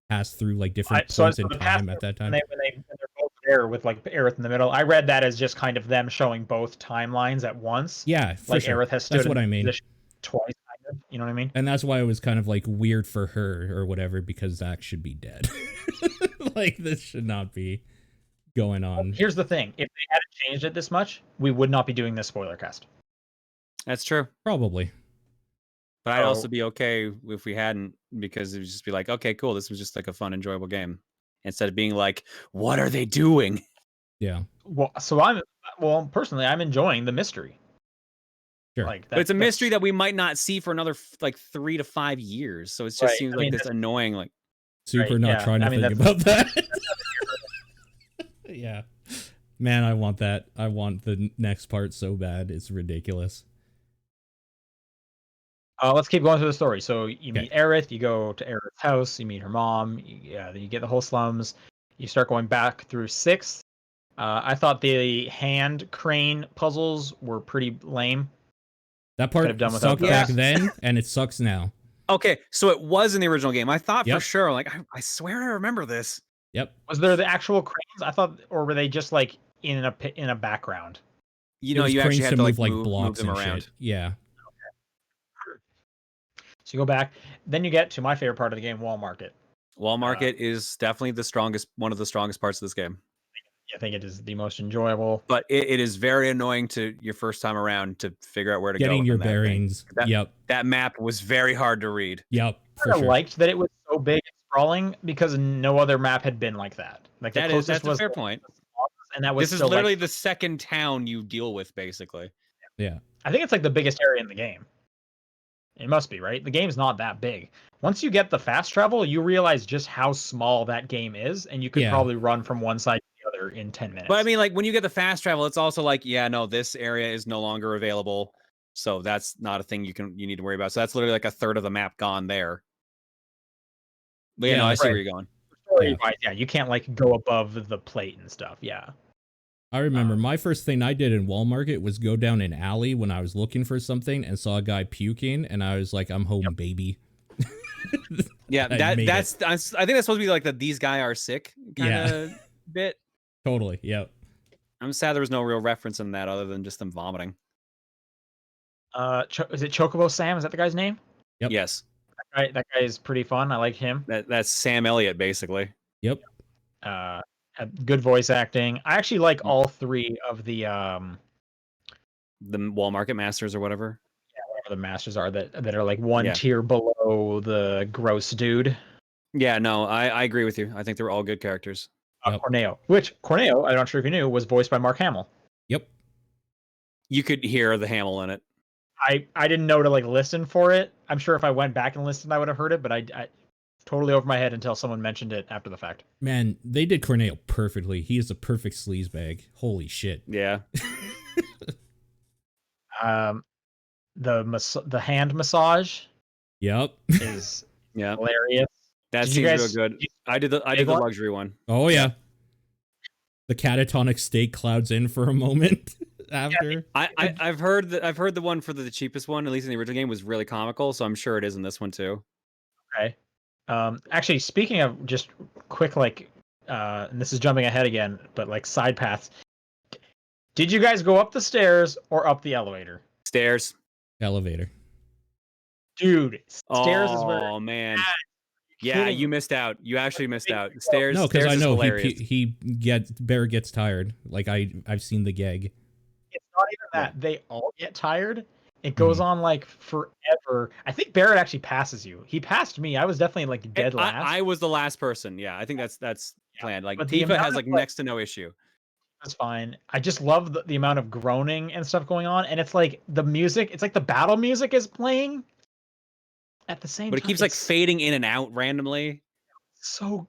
S1: pass through, like, different points in time at that time.
S3: When they're both there with, like, Aerith in the middle, I read that as just kind of them showing both timelines at once.
S1: Yeah, for
S3: like,
S1: sure.
S3: Aerith has stood
S1: that's what I mean.
S3: Twice, kind of. You know what I mean?
S1: And that's why it was kind of, like, weird for her or whatever, because Zack should be dead. Like, this should not be going on.
S3: Here's the thing: if they hadn't changed it this much, we would not be doing this spoiler cast.
S2: That's true.
S1: Probably.
S2: But I'd also be okay if we hadn't, because it would just be like, okay, cool, this was just like a fun, enjoyable game, instead of being like, what are they doing?
S1: Yeah.
S3: Well, personally, I'm enjoying the mystery.
S1: Sure.
S3: Like,
S2: but it's a mystery that we might not see for another 3 to 5 years. So it just seems like this annoying, like
S1: super trying to think about that. Yeah. Man, I want that. I want the next part so bad. It's ridiculous.
S3: Let's keep going through the story. So you meet Aerith, you go to Aerith's house, you meet her mom, you get the whole slums. You start going back through 6. I thought the hand crane puzzles were pretty lame.
S1: That part sucked back then, and it sucks now.
S2: Okay, so it was in the original game. I thought for sure, like, I swear I remember this.
S1: Yep.
S3: Was there the actual cranes? I thought, or were they just like in a background?
S2: You actually had to like move them around.
S1: Shit. Yeah.
S3: Okay. So you go back, then you get to my favorite part of the game, Wall Market.
S2: Wall Market is definitely one of the strongest parts of this game.
S3: I think it is the most enjoyable.
S2: But it is very annoying to your first time around to figure out where to go.
S1: Getting your bearings.
S2: That map was very hard to read.
S1: Yep.
S3: I liked that it was so big and sprawling, because no other map had been like that. Like, that's
S2: a fair point.
S3: And that was
S2: this is literally the second town you deal with, basically.
S1: Yeah.
S3: I think it's like the biggest area in the game. It must be, right? The game's not that big. Once you get the fast travel, you realize just how small that game is, and you could probably run from one side to the other in 10 minutes.
S2: But I mean, like when you get the fast travel, it's also like, yeah, no, this area is no longer available, so that's not a thing you need to worry about. So that's literally like a third of the map gone there. But I see where you're going.
S3: Yeah, you can't like go above the plate and stuff. Yeah.
S1: I remember my first thing I did in Walmart was go down an alley when I was looking for something and saw a guy puking, and I was like, I'm home, baby.
S2: Yeah, I think that's supposed to be like the "these guys are sick" kind of bit.
S1: Totally, yeah.
S2: I'm sad there was no real reference in that other than just them vomiting.
S3: Is it Chocobo Sam? Is that the guy's name?
S1: Yep.
S2: Yes.
S3: That guy is pretty fun. I like him.
S2: That's Sam Elliott, basically.
S1: Yep.
S3: Good voice acting. I actually like all three of the
S2: Walmart Masters or whatever.
S3: Yeah, whatever the masters are that are like one tier below the gross dude.
S2: Yeah, no, I agree with you. I think they're all good characters.
S3: Corneo, I'm not sure if you knew, was voiced by Mark Hamill.
S1: Yep.
S2: You could hear the Hamill in it.
S3: I didn't know to like listen for it. I'm sure if I went back and listened, I would have heard it, but I totally over my head until someone mentioned it after the fact.
S1: Man, they did Corneo perfectly. He is a perfect sleazebag. Holy shit.
S2: Yeah.
S3: The hand massage.
S1: Yep.
S3: Is hilarious.
S2: That seems real good. I did the luxury one.
S1: Oh yeah. The catatonic steak clouds in for a moment after.
S2: I've heard the one for the cheapest one, at least in the original game, was really comical, so I'm sure it is in this one too.
S3: Okay. Actually, speaking of just quick, and this is jumping ahead again, but like side paths. Did you guys go up the stairs or up the elevator?
S2: Stairs.
S1: Elevator.
S3: Dude, stairs is where.
S2: Oh man. Yeah, you missed out. You actually missed out. Stairs.
S1: No, because I know
S2: he
S1: Bear gets tired. Like I've seen the gag.
S3: It's not even that. They all get tired. It goes on like forever. I think Barrett actually passes you. He passed me. I was definitely like dead last.
S2: I was the last person. Yeah, I think that's planned. Like
S3: but
S2: Tifa has like next to no issue.
S3: That's fine. I just love the amount of groaning and stuff going on, and it's like the music. It's like the battle music is playing at the same time.
S2: But it keeps like fading in and out randomly.
S3: So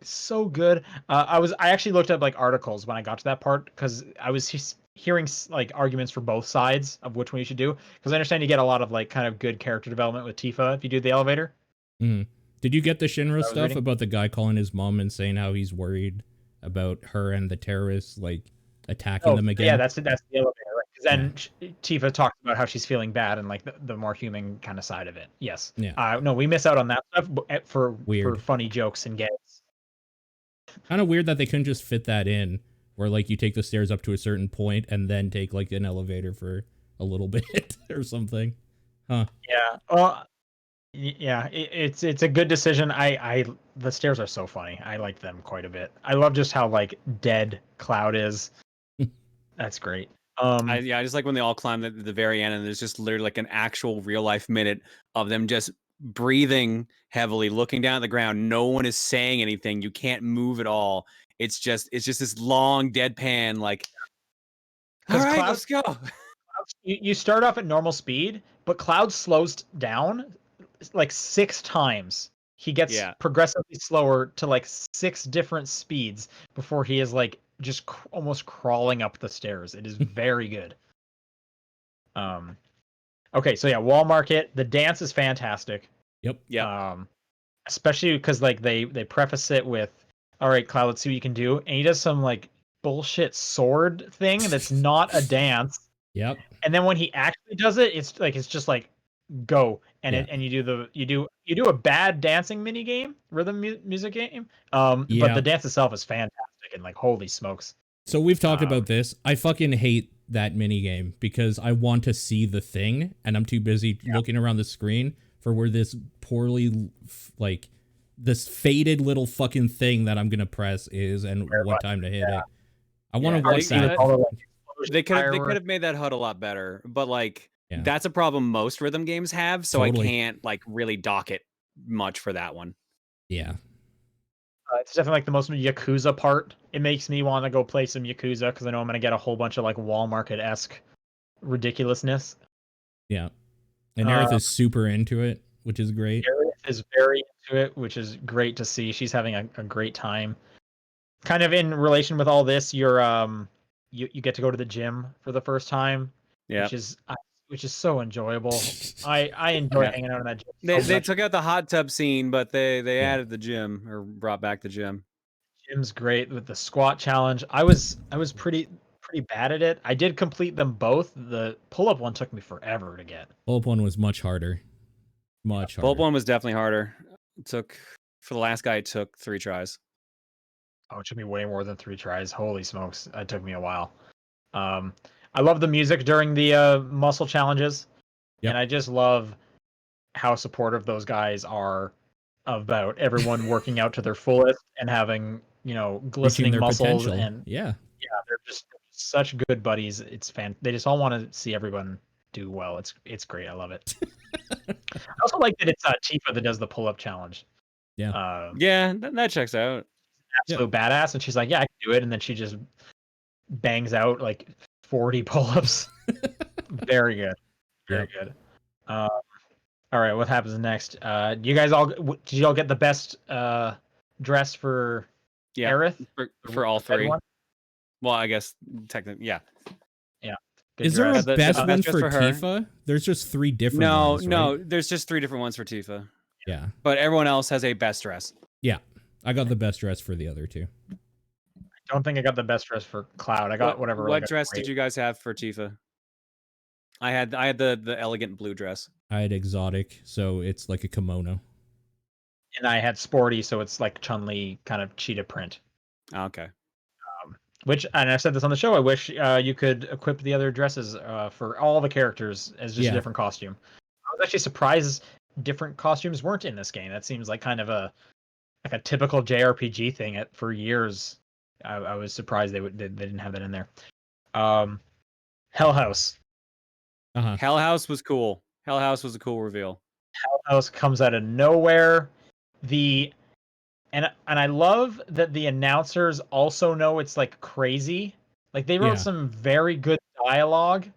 S3: good. I actually looked up like articles when I got to that part because I was hearing like arguments for both sides of which one you should do, because I understand you get a lot of like kind of good character development with Tifa if you do the elevator.
S1: Mm. Did you get the Shinra stuff about the guy calling his mom and saying how he's worried about her and the terrorists like attacking them again?
S3: Yeah, that's the elevator. Because then Tifa talks about how she's feeling bad and like the more human kind of side of it. Yes.
S1: Yeah.
S3: No, we miss out on that stuff for funny jokes and gags.
S1: Kind of weird that they couldn't just fit that in, where like you take the stairs up to a certain point and then take like an elevator for a little bit or something. Huh.
S3: Yeah. Well, yeah, it's a good decision. The stairs are so funny. I like them quite a bit. I love just how like dead Cloud is. That's great.
S2: I just like when they all climb at the very end and there's just literally like an actual real life minute of them just breathing heavily, looking down at the ground. No one is saying anything. You can't move at all. It's just this long deadpan like, all right, let's go.
S3: You start off at normal speed, but Cloud slows down like 6 times. He gets progressively slower to like 6 different speeds before he is like just almost crawling up the stairs. It is very good. Okay, so yeah, Wall Market. The dance is fantastic.
S1: Yep.
S2: Yeah.
S3: Especially because like they preface it with, "All right, Cloud, let's see what you can do," and he does some like bullshit sword thing that's not a dance.
S1: Yep.
S3: And then when he actually does it, it's just like go and and you do a bad dancing mini game, rhythm music game. But the dance itself is fantastic and like holy smokes.
S1: So we've talked about this. I fucking hate that mini game because I want to see the thing and I'm too busy looking around the screen for where this poorly like this faded little fucking thing that I'm gonna press is and what time to hit it. I want to watch that.
S2: They could have made that HUD a lot better, but like that's a problem most rhythm games have, so I can't like really dock it much for that one.
S1: Yeah.
S3: It's definitely like the most Yakuza part. It makes me want to go play some Yakuza because I know I'm going to get a whole bunch of like Wall Market-esque ridiculousness.
S1: Yeah. And Aerith is super into it, which is great.
S3: Aerith is very into it, which is great to see. She's having a great time. Kind of in relation with all this, you're you get to go to the gym for the first time,
S2: Yeah.
S3: which is so enjoyable. I enjoy hanging out in that gym.
S2: They took out the hot tub scene, but they added the gym, or brought back the gym.
S3: Gym's great with the squat challenge. I was pretty bad at it. I did complete them both. The pull-up one took me forever to get.
S1: Pull-up one was much harder. Much harder.
S2: Pull-up one was definitely harder. For the last guy, it took 3 tries.
S3: Oh, it took me way more than 3 tries. Holy smokes, it took me a while. I love the music during the muscle challenges, and I just love how supportive those guys are about everyone working out to their fullest and having, glistening muscles
S1: potential.
S3: and they're just such good buddies. It's they just all want to see everyone do well. It's great. I love it. I also like that it's Tifa that does the pull-up challenge.
S2: Yeah, that checks out.
S3: Absolute badass, and she's like, yeah, I can do it, and then she just bangs out like 40 pull-ups. Very good. Very good. All right, what happens next? Did you all get the best dress for Aerith?
S2: For all 3. Well, I guess technically, yeah.
S3: Good
S1: Is
S3: dress.
S1: there a best one for Tifa? There's just 3 different ones,
S2: No,
S1: right?
S2: there's just 3 different ones for Tifa.
S1: Yeah.
S2: But everyone else has a best dress.
S1: Yeah. I got the best dress for the other 2.
S3: I don't think I got the best dress for Cloud. I got whatever.
S2: What dress did you guys have for Tifa? I had the elegant blue dress.
S1: I had exotic, so it's like a kimono.
S3: And I had sporty, so it's like Chun-Li kind of cheetah print.
S2: Okay.
S3: Which, and I said this on the show, I wish you could equip the other dresses for all the characters as just a different costume. I was actually surprised different costumes weren't in this game. That seems like kind of a typical JRPG thing. For years, I was surprised they didn't have that in there. Hell House.
S2: Hell House was cool. Hell House was a cool reveal.
S3: Hell House comes out of nowhere. And I love that the announcers also know it's like crazy. Like they wrote some very good dialogue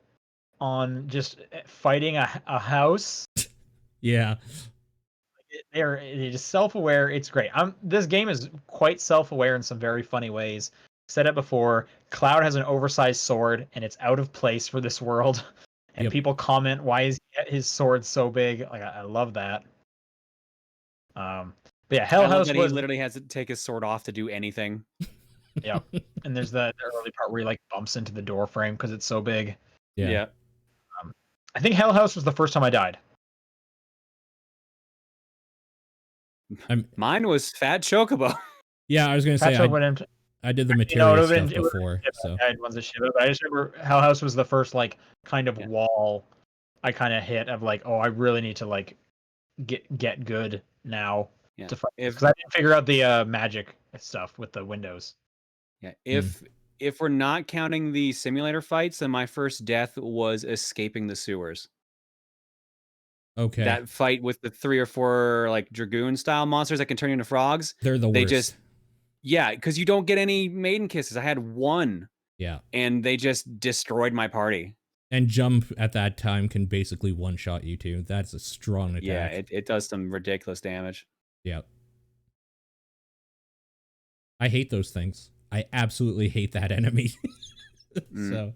S3: on just fighting a house.
S1: Yeah.
S3: They're just self-aware. It's great. This game is quite self-aware in some very funny ways. Said it before. Cloud has an oversized sword, and it's out of place for this world. And people comment, "Why is his sword so big?" Like I love that. But yeah, Hell House
S2: he literally has to take his sword off to do anything.
S3: Yeah, and there's the early part where he like bumps into the door frame because it's so big.
S2: Yeah.
S3: I think Hell House was the first time I died.
S2: Mine was Fat Chocobo.
S1: Yeah, I was gonna say I did the material stuff before. So
S3: I just remember Hell House was the first like kind of wall I kind of hit of like, oh, I really need to like get good now to fight because I didn't figure out the magic stuff with the windows.
S2: Yeah, if we're not counting the simulator fights, then my first death was escaping the sewers.
S1: Okay.
S2: That fight with the 3 or 4 like dragoon style monsters that can turn into frogs.
S1: They're the worst.
S2: Because you don't get any maiden kisses. I had 1.
S1: Yeah.
S2: And they just destroyed my party.
S1: And jump at that time can basically one-shot you too. That's a strong attack.
S2: Yeah, it does some ridiculous damage.
S1: Yeah. I hate those things. I absolutely hate that enemy. So,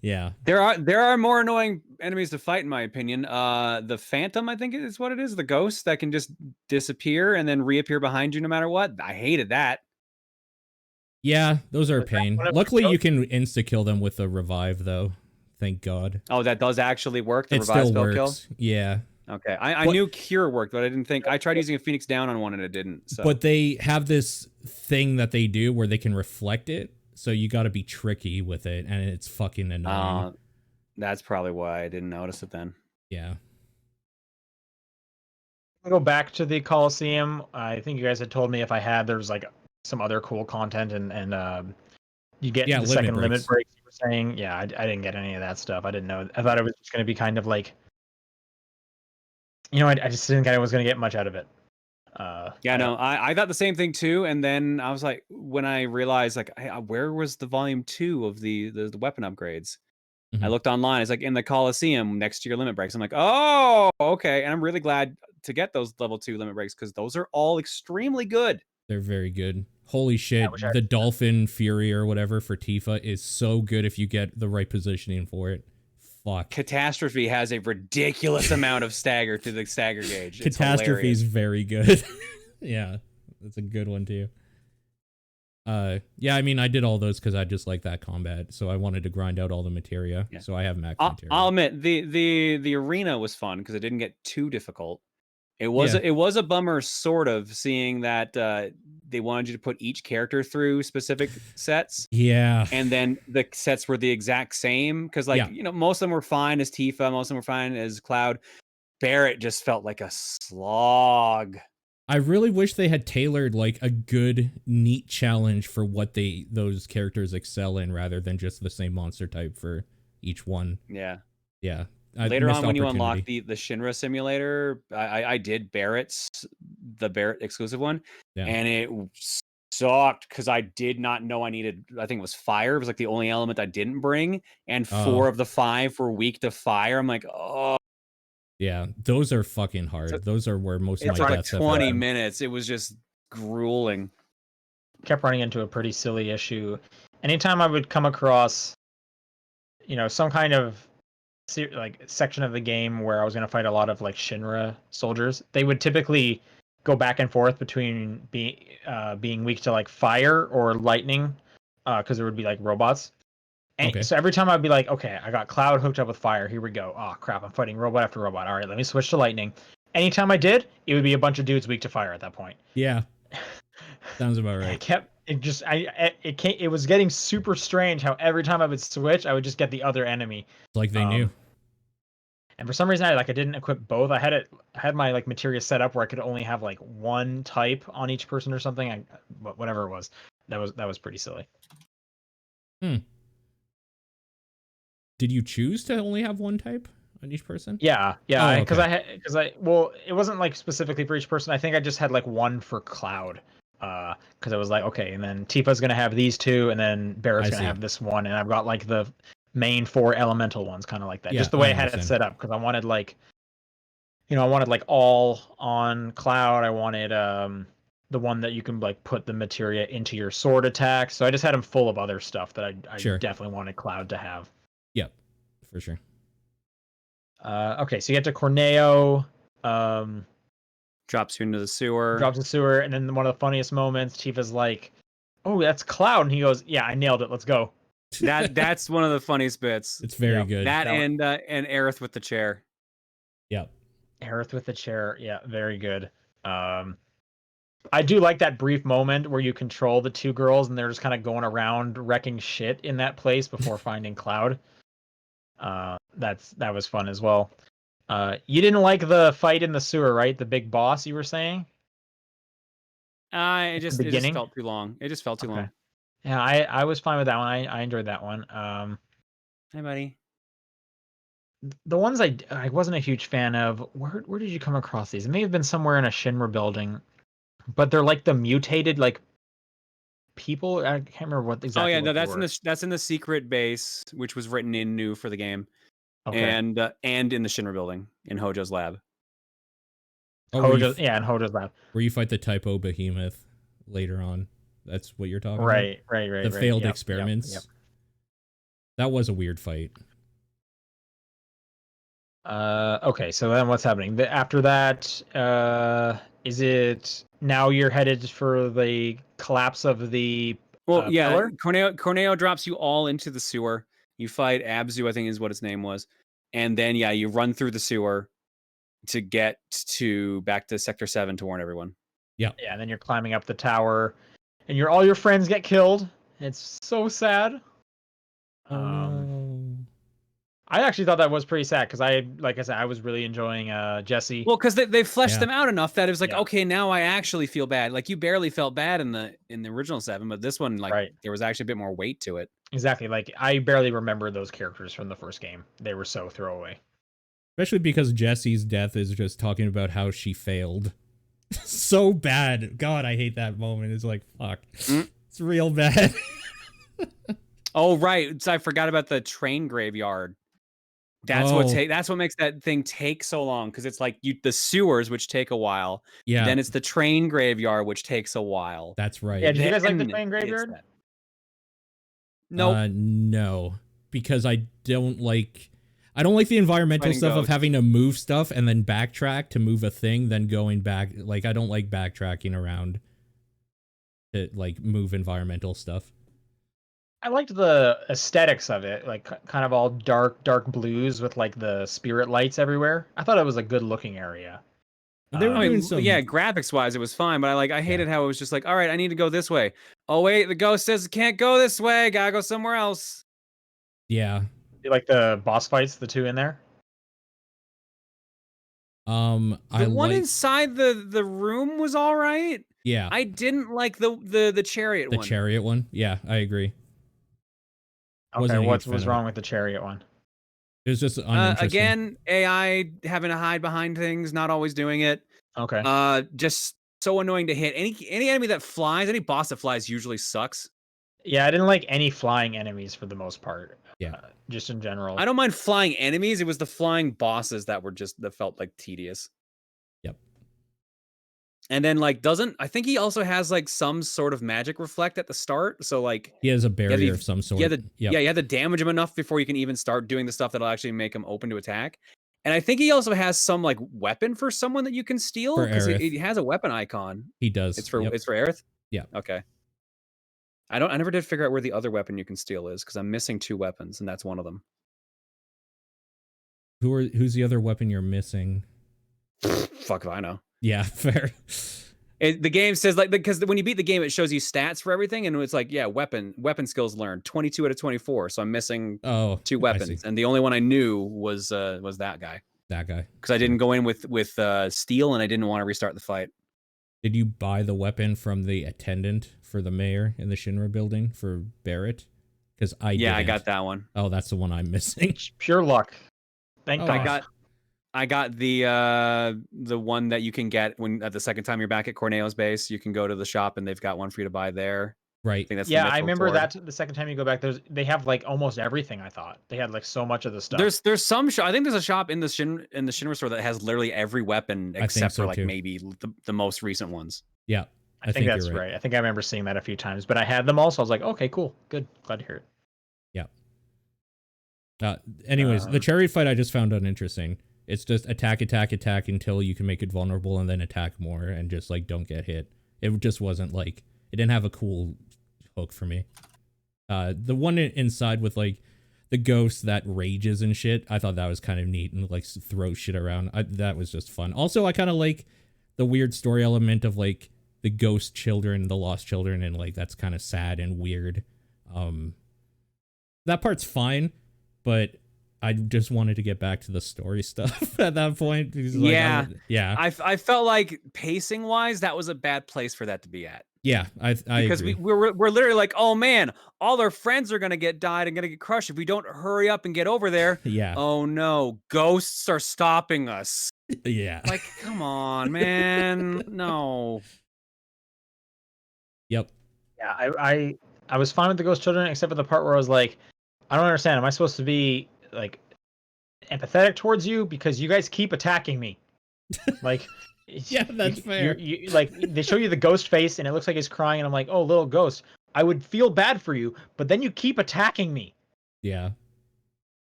S1: yeah.
S2: There are more annoying enemies to fight, in my opinion. The Phantom, I think is what it is. The ghost that can just disappear and then reappear behind you no matter what. I hated that.
S1: Yeah, those are a pain. Luckily, you can insta-kill them with a revive, though. Thank God.
S2: Oh, that does actually work? The revive spell kill?
S1: Yeah.
S2: Okay. I knew Cure worked, but I didn't think... I tried using a Phoenix Down on one and it didn't. So.
S1: But they have this thing that they do where they can reflect it, so you got to be tricky with it, and it's fucking annoying.
S2: That's probably why I didn't notice it then.
S1: Yeah.
S3: I'll go back to the Coliseum. I think you guys had told me if I had, there's like some other cool content and you get the second limit breaks you were saying. Yeah, I didn't get any of that stuff. I didn't know. I thought it was just going to be kind of like, I just didn't think I was going to get much out of it.
S2: I thought the same thing too, and then I was like, when I realized like, hey, where was the volume 2 of the weapon upgrades? I
S1: Mhm.
S2: looked online. It's like in the Coliseum next to your limit breaks. I'm like, oh, okay. And I'm really glad to get those level 2 limit breaks because those are all extremely good.
S1: They're very good. Holy shit,
S3: which I-
S1: the Dolphin Fury or whatever for Tifa is so good if you get the right positioning for it. Fuck.
S2: Catastrophe has a ridiculous amount of stagger to the stagger gauge. It's
S1: Catastrophe is
S2: hilarious.
S1: very good. Yeah, that's a good one too. Yeah, I mean, I did all those because I just like that combat, so I wanted to grind out all the materia.
S2: Yeah.
S1: So I have max
S2: I'll
S1: materia.
S2: admit the arena was fun because it didn't get too difficult. It was
S1: Yeah.
S2: it was a bummer, sort of, seeing that they wanted you to put each character through specific sets,
S1: Yeah.
S2: and then the sets were the exact same. Because, like,
S1: Yeah.
S2: most of them were fine as Tifa, most of them were fine as Cloud. Barrett just felt like a slog.
S1: I really wish they had tailored like a good, neat challenge for what those characters excel in, rather than just the same monster type for each one.
S2: Yeah.
S1: Yeah.
S2: Later on, when you unlock the Shinra simulator, I did the Barrett exclusive one,
S1: Yeah.
S2: and it sucked because I did not know I needed. I think it was fire. It was like the only element I didn't bring, and 4 of the 5 were weak to fire. I'm like, oh.
S1: Yeah, those are fucking hard. Those are where most of
S2: It's
S1: my
S2: like
S1: deaths have
S2: 20
S1: happened.
S2: minutes. It was just grueling.
S3: Kept running into a pretty silly issue. Anytime I would come across, some kind of like section of the game where I was going to fight a lot of like Shinra soldiers, they would typically go back and forth between being weak to like fire or lightning, because there would be like robots. And
S1: Okay.
S3: so every time I'd be like, okay, I got Cloud hooked up with fire. Here we go. Oh crap, I'm fighting robot after robot. All right, let me switch to lightning. Anytime I did, it would be a bunch of dudes weak to fire at that point.
S1: Yeah. Sounds about right.
S3: It was getting super strange how every time I would switch, I would just get the other enemy.
S1: It's like they knew.
S3: And for some reason, I didn't equip both. I had my like materia set up where I could only have like one type on each person or something. Whatever it was, that was pretty silly.
S1: Did you choose to only have one type on each person?
S3: Yeah,
S1: Oh,
S3: because
S1: okay.
S3: well, it wasn't like specifically for each person. I think I just had like one for Cloud, because I was like, okay, and then Tifa's gonna have these 2, and then Barrett's gonna have this one, and I've got like the main 4 elemental ones, kind of like that.
S1: Yeah,
S3: Just the way
S1: I
S3: I had it
S1: understand.
S3: set up, because I wanted like all on Cloud. I wanted the one that you can like put the materia into your sword attack. So I just had them full of other stuff that I
S1: Sure.
S3: definitely wanted Cloud to have.
S1: Yep, for sure.
S3: Okay, so you get to Corneo,
S2: Drops you into the sewer.
S3: drops the sewer, and then one of the funniest moments, Tifa's like, "Oh, that's Cloud," and he goes, "Yeah, I nailed it. Let's go."
S2: That's one of the funniest bits.
S1: It's very good.
S2: That and Aerith with the chair.
S1: Yep.
S3: Aerith with the chair, yeah, very good. I do like that brief moment where you control the 2 girls and they're just kind of going around wrecking shit in that place before finding Cloud. That was fun as well. You didn't like the fight in the sewer, right? The big boss, you were saying?
S2: It just felt too long. It just felt too long.
S3: Yeah, I was fine with that one. I enjoyed that one.
S2: Hey, buddy.
S3: The ones I wasn't a huge fan of. Where did you come across these? It may have been somewhere in a Shinra building, but they're like the mutated like people. I can't remember what exactly.
S2: Oh yeah, no,
S3: what
S2: that's in the secret base, which was written in new for the game,
S3: okay.
S2: and in the Shinra building in Hojo's lab.
S1: Oh,
S3: in Hojo's lab,
S1: where you fight the typo behemoth later on. That's what you're talking about?
S3: Right.
S1: The failed experiments.
S3: Yep.
S1: That was a weird fight.
S3: Okay, so then what's happening? After that, is it now you're headed for the collapse of the pillar?
S2: Corneo drops you all into the sewer. You fight Abzu, I think is what his name was. And then, you run through the sewer to get back to Sector 7 to warn everyone.
S1: Yeah.
S3: Yeah, and then you're climbing up the tower, and all your friends get killed. It's so sad.
S1: No.
S3: I actually thought that was pretty sad because like I said, I was really enjoying Jesse.
S2: Well, because they fleshed them out enough that it was like, okay, now I actually feel bad. Like, you barely felt bad in the original 7, but this one, like, there was actually a bit more weight to it.
S3: Exactly. Like, I barely remember those characters from the first game. They were so throwaway.
S1: Especially because Jesse's death is just talking about how she failed. So bad. God, I hate that moment. It's like, fuck. It's real bad.
S2: Oh right, so I forgot about the train graveyard. That's what makes that thing take so long, because it's like the sewers, which take a while.
S1: Yeah,
S2: Then it's the train graveyard, which takes a while.
S1: that's right.
S3: Yeah, did you guys like the
S2: Then
S3: train
S2: it's
S3: graveyard?
S2: that. Nope.
S1: No, because I don't like the environmental
S2: Fighting
S1: stuff of
S2: ghosts.
S1: having to move stuff and then backtrack to move a thing, then going back. Like, I don't like backtracking around to like move environmental stuff.
S3: I liked the aesthetics of it, like kind of all dark blues with like the spirit lights everywhere. I thought it was a good looking area.
S1: They were
S2: I mean,
S1: doing some,
S2: yeah, graphics wise, it was fine, but I hated how it was just like, all right, I need to go this way. Oh wait, the ghost says can't go this way. Gotta go somewhere else.
S1: yeah.
S3: You like the boss fights, the two in there?
S1: I
S2: The one
S1: like,
S2: inside the room was all right.
S1: yeah,
S2: I didn't like the chariot
S1: the
S2: one.
S1: chariot one. Yeah, I agree.
S3: Okay,
S1: Wasn't a huge
S3: what
S1: fan
S3: was
S1: of
S3: wrong
S1: it.
S3: with the chariot one?
S1: It was just uninteresting.
S2: Again, AI having to hide behind things, not always doing it.
S3: Okay.
S2: Just so annoying to hit. Any enemy that flies, any boss that flies usually sucks.
S3: Yeah, I didn't like any flying enemies for the most part.
S1: Yeah.
S3: Just in general.
S2: I don't mind flying enemies. It was the flying bosses that felt like tedious.
S1: Yep.
S2: And then I think he also has like some sort of magic reflect at the start. So like
S1: He has a barrier of some sort.
S2: you have to damage him enough before you can even start doing the stuff that'll actually make him open to attack. And I think he also has some like weapon for someone that you can steal,
S1: For
S2: because
S1: Aerith.
S2: he has a weapon icon.
S1: He does.
S2: It's for Aerith?
S1: Yeah.
S2: Okay. I never did figure out where the other weapon you can steal is, because I'm missing 2 weapons, and that's one of them.
S1: Who's the other weapon you're missing?
S2: Fuck if I know.
S1: Yeah, fair.
S2: The game says like, because when you beat the game, it shows you stats for everything, and it's like, yeah, weapon skills learned 22 out of 24. So I'm missing 2 weapons, and the only one I knew was that guy.
S1: That guy.
S2: Because I didn't go in with steel, and I didn't want to restart the fight.
S1: Did you buy the weapon from the attendant for the mayor in the Shinra building for Barrett? Because I
S2: got that one.
S1: Oh, that's the one I'm missing.
S3: Pure luck. Thank God.
S2: I got the one that you can get when at the second time you're back at Corneo's base. You can go to the shop and they've got one for you to buy there.
S1: Right.
S2: I think that's
S3: I remember that the second time you go back, they have like almost everything. I thought they had like so much of the stuff.
S2: There's some shop. I think there's a shop in the Shinra store that has literally every weapon except for like maybe the most recent ones.
S1: Yeah,
S3: I think that's right. I think I remember seeing that a few times, but I had them all, so I was like, okay, cool, good, glad to hear it.
S1: Yeah. Anyways, the chariot fight I just found uninteresting. It's just attack until you can make it vulnerable, and then attack more and just like don't get hit. It just wasn't like, it didn't have a cool hook for me. The one inside with like the ghost that rages and shit, I thought that was kind of neat and like throws shit around. That was just fun. Also, I kind of like the weird story element of like the ghost children, the lost children, and like that's kind of sad and weird. That part's fine, but I just wanted to get back to the story stuff at that point. Like,
S2: I felt like pacing wise, that was a bad place for that to be at.
S1: Yeah, I
S2: because
S1: agree.
S2: we're literally like, oh man, all our friends are gonna get died and gonna get crushed if we don't hurry up and get over there.
S1: Yeah.
S2: Oh no, ghosts are stopping us.
S1: Yeah.
S2: Like, come on, man. No.
S1: Yep.
S3: Yeah, I was fine with the ghost children except for the part where I was like, I don't understand. Am I supposed to be like empathetic towards you because you guys keep attacking me? Like,
S1: yeah, that's fair.
S3: You like they show you the ghost face and it looks like he's crying, and I'm like, oh, little ghost. I would feel bad for you, but then you keep attacking me.
S1: Yeah.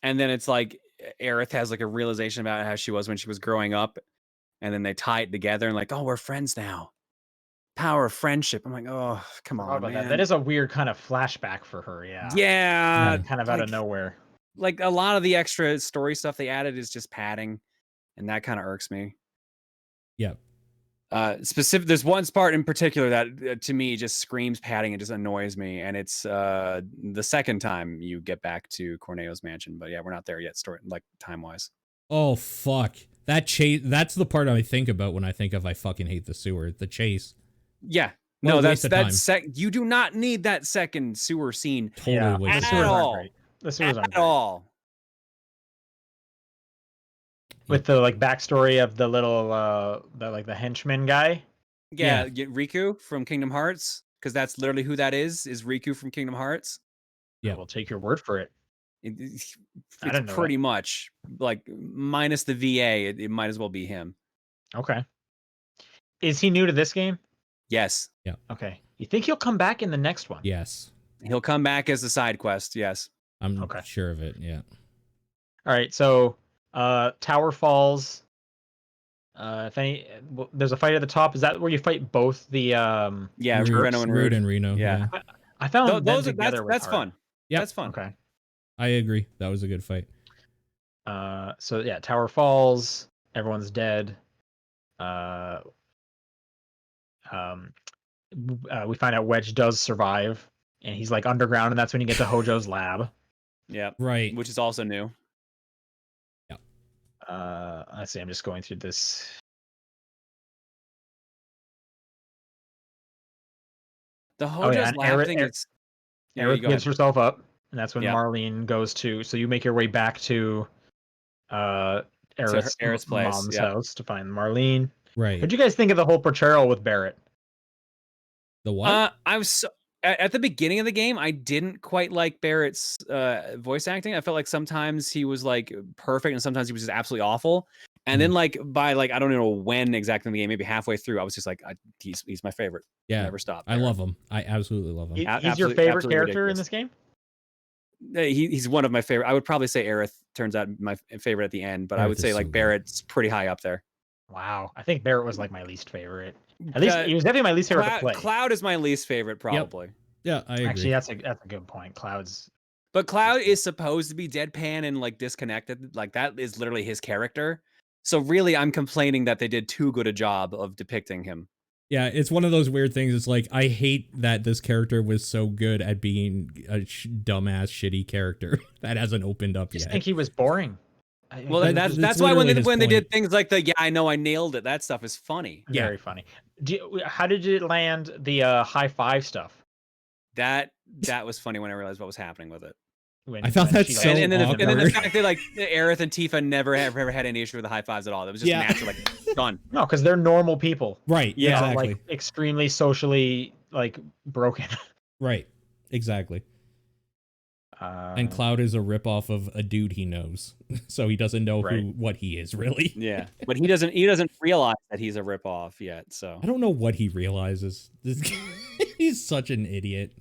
S2: And then it's like Aerith has like a realization about how she was when she was growing up, and then they tie it together and like, oh, we're friends now. Power of friendship. I'm like, oh, come on, man.
S3: That is a weird kind of flashback for her.
S2: Yeah,
S3: kind of out of nowhere.
S2: Like a lot of the extra story stuff they added is just padding, and that kind of irks me.
S1: Yep.
S2: There's one part in particular that to me just screams padding and just annoys me, and it's the second time you get back to Corneo's mansion. But yeah, we're not there yet, story like time wise.
S1: Oh fuck, that chase. That's the part I think about when I think of I fucking hate the sewer. The chase.
S2: Yeah. No, that's you do not need that second sewer scene.
S1: Totally
S3: waste
S2: at all.
S3: The sewers aren't
S2: at all.
S3: With the like backstory of the little the henchman guy.
S2: Yeah, Riku from Kingdom Hearts, because that's literally who that is Riku from Kingdom Hearts.
S1: Yeah.
S3: I will take your word for it.
S2: It's
S3: didn't know
S2: pretty much like minus the VA. It might as well be him.
S3: Okay. Is he new to this game?
S2: Yes.
S3: Okay. You think he'll come back in the next one?
S1: Yes.
S2: He'll come back as a side quest. Yes.
S1: I'm
S3: Okay.
S1: sure of it. Yeah.
S3: All right. So, Tower Falls. If any, there's a fight at the top. Is that where you fight both the
S2: Yeah,
S1: Rude,
S2: Reno and
S1: Rude
S2: Rude.
S1: and Reno.
S2: Yeah.
S1: Yeah.
S3: I found them
S2: Those
S3: together was
S2: that's
S3: hard.
S2: fun.
S1: Yep.
S2: That's fun.
S3: Okay.
S1: I agree. That was a good fight.
S3: So yeah, Tower Falls. Everyone's dead. We find out Wedge does survive, and he's like underground, and that's when you get to Hojo's lab.
S2: Yeah.
S1: Right.
S2: Which is also new.
S3: Let's see. I'm just going through this.
S2: The Hojo's
S3: and
S2: lab thing is. Yeah,
S3: Aerith
S2: you go
S3: gives
S2: ahead.
S3: herself up, and that's when
S2: Yeah.
S3: Marlene goes to. So you make your way back to Aerith's
S2: place,
S3: mom's
S2: yep.
S3: house to find Marlene.
S1: Right.
S3: What'd you guys think of the whole portrayal with Barrett?
S1: The what?
S2: I was at the beginning of the game, I didn't quite like Barrett's voice acting. I felt like sometimes he was like perfect, and sometimes he was just absolutely awful. And then like by like I don't know when exactly in the game, maybe halfway through, I was just like, he's my favorite.
S1: Yeah.
S2: Never stop.
S1: I love him. I absolutely love him.
S3: He's your favorite character in this game?
S2: He's one of my favorite. I would probably say Aerith turns out my favorite at the end, but I
S1: Aerith
S2: would say
S1: is
S2: like
S1: so good.
S2: Barrett's pretty high up there.
S3: Wow, I think Barrett was like my least favorite. At least he was definitely my least favorite to play.
S2: Cloud is my least favorite, probably.
S1: Yeah, I agree.
S3: Actually, that's a good point. Cloud's,
S2: but Cloud is supposed to be deadpan and like disconnected. Like that is literally his character. So really, I'm complaining that they did too good a job of depicting him.
S1: Yeah, it's one of those weird things. It's like, I hate that this character was so good at being a dumbass, shitty character that hasn't opened up yet.
S3: I think he was boring.
S2: Well, that's why when they did things like the I know I nailed it, that stuff is funny.
S3: Very funny. How did you land the high five stuff?
S2: That was funny when I realized what was happening with it.
S1: I thought that's so
S2: and then
S1: awkward.
S2: the fact that like Aerith and Tifa never ever had any issue with the high fives at all. It was just natural, like done.
S3: No, because they're normal people.
S1: Right.
S2: Yeah.
S1: Exactly.
S3: Like extremely socially like broken.
S1: Right. Exactly. And Cloud is a ripoff of a dude he knows, so he doesn't know what he is really.
S2: Yeah, but he doesn't realize that he's a ripoff yet. So
S1: I don't know what he realizes. He's such an idiot.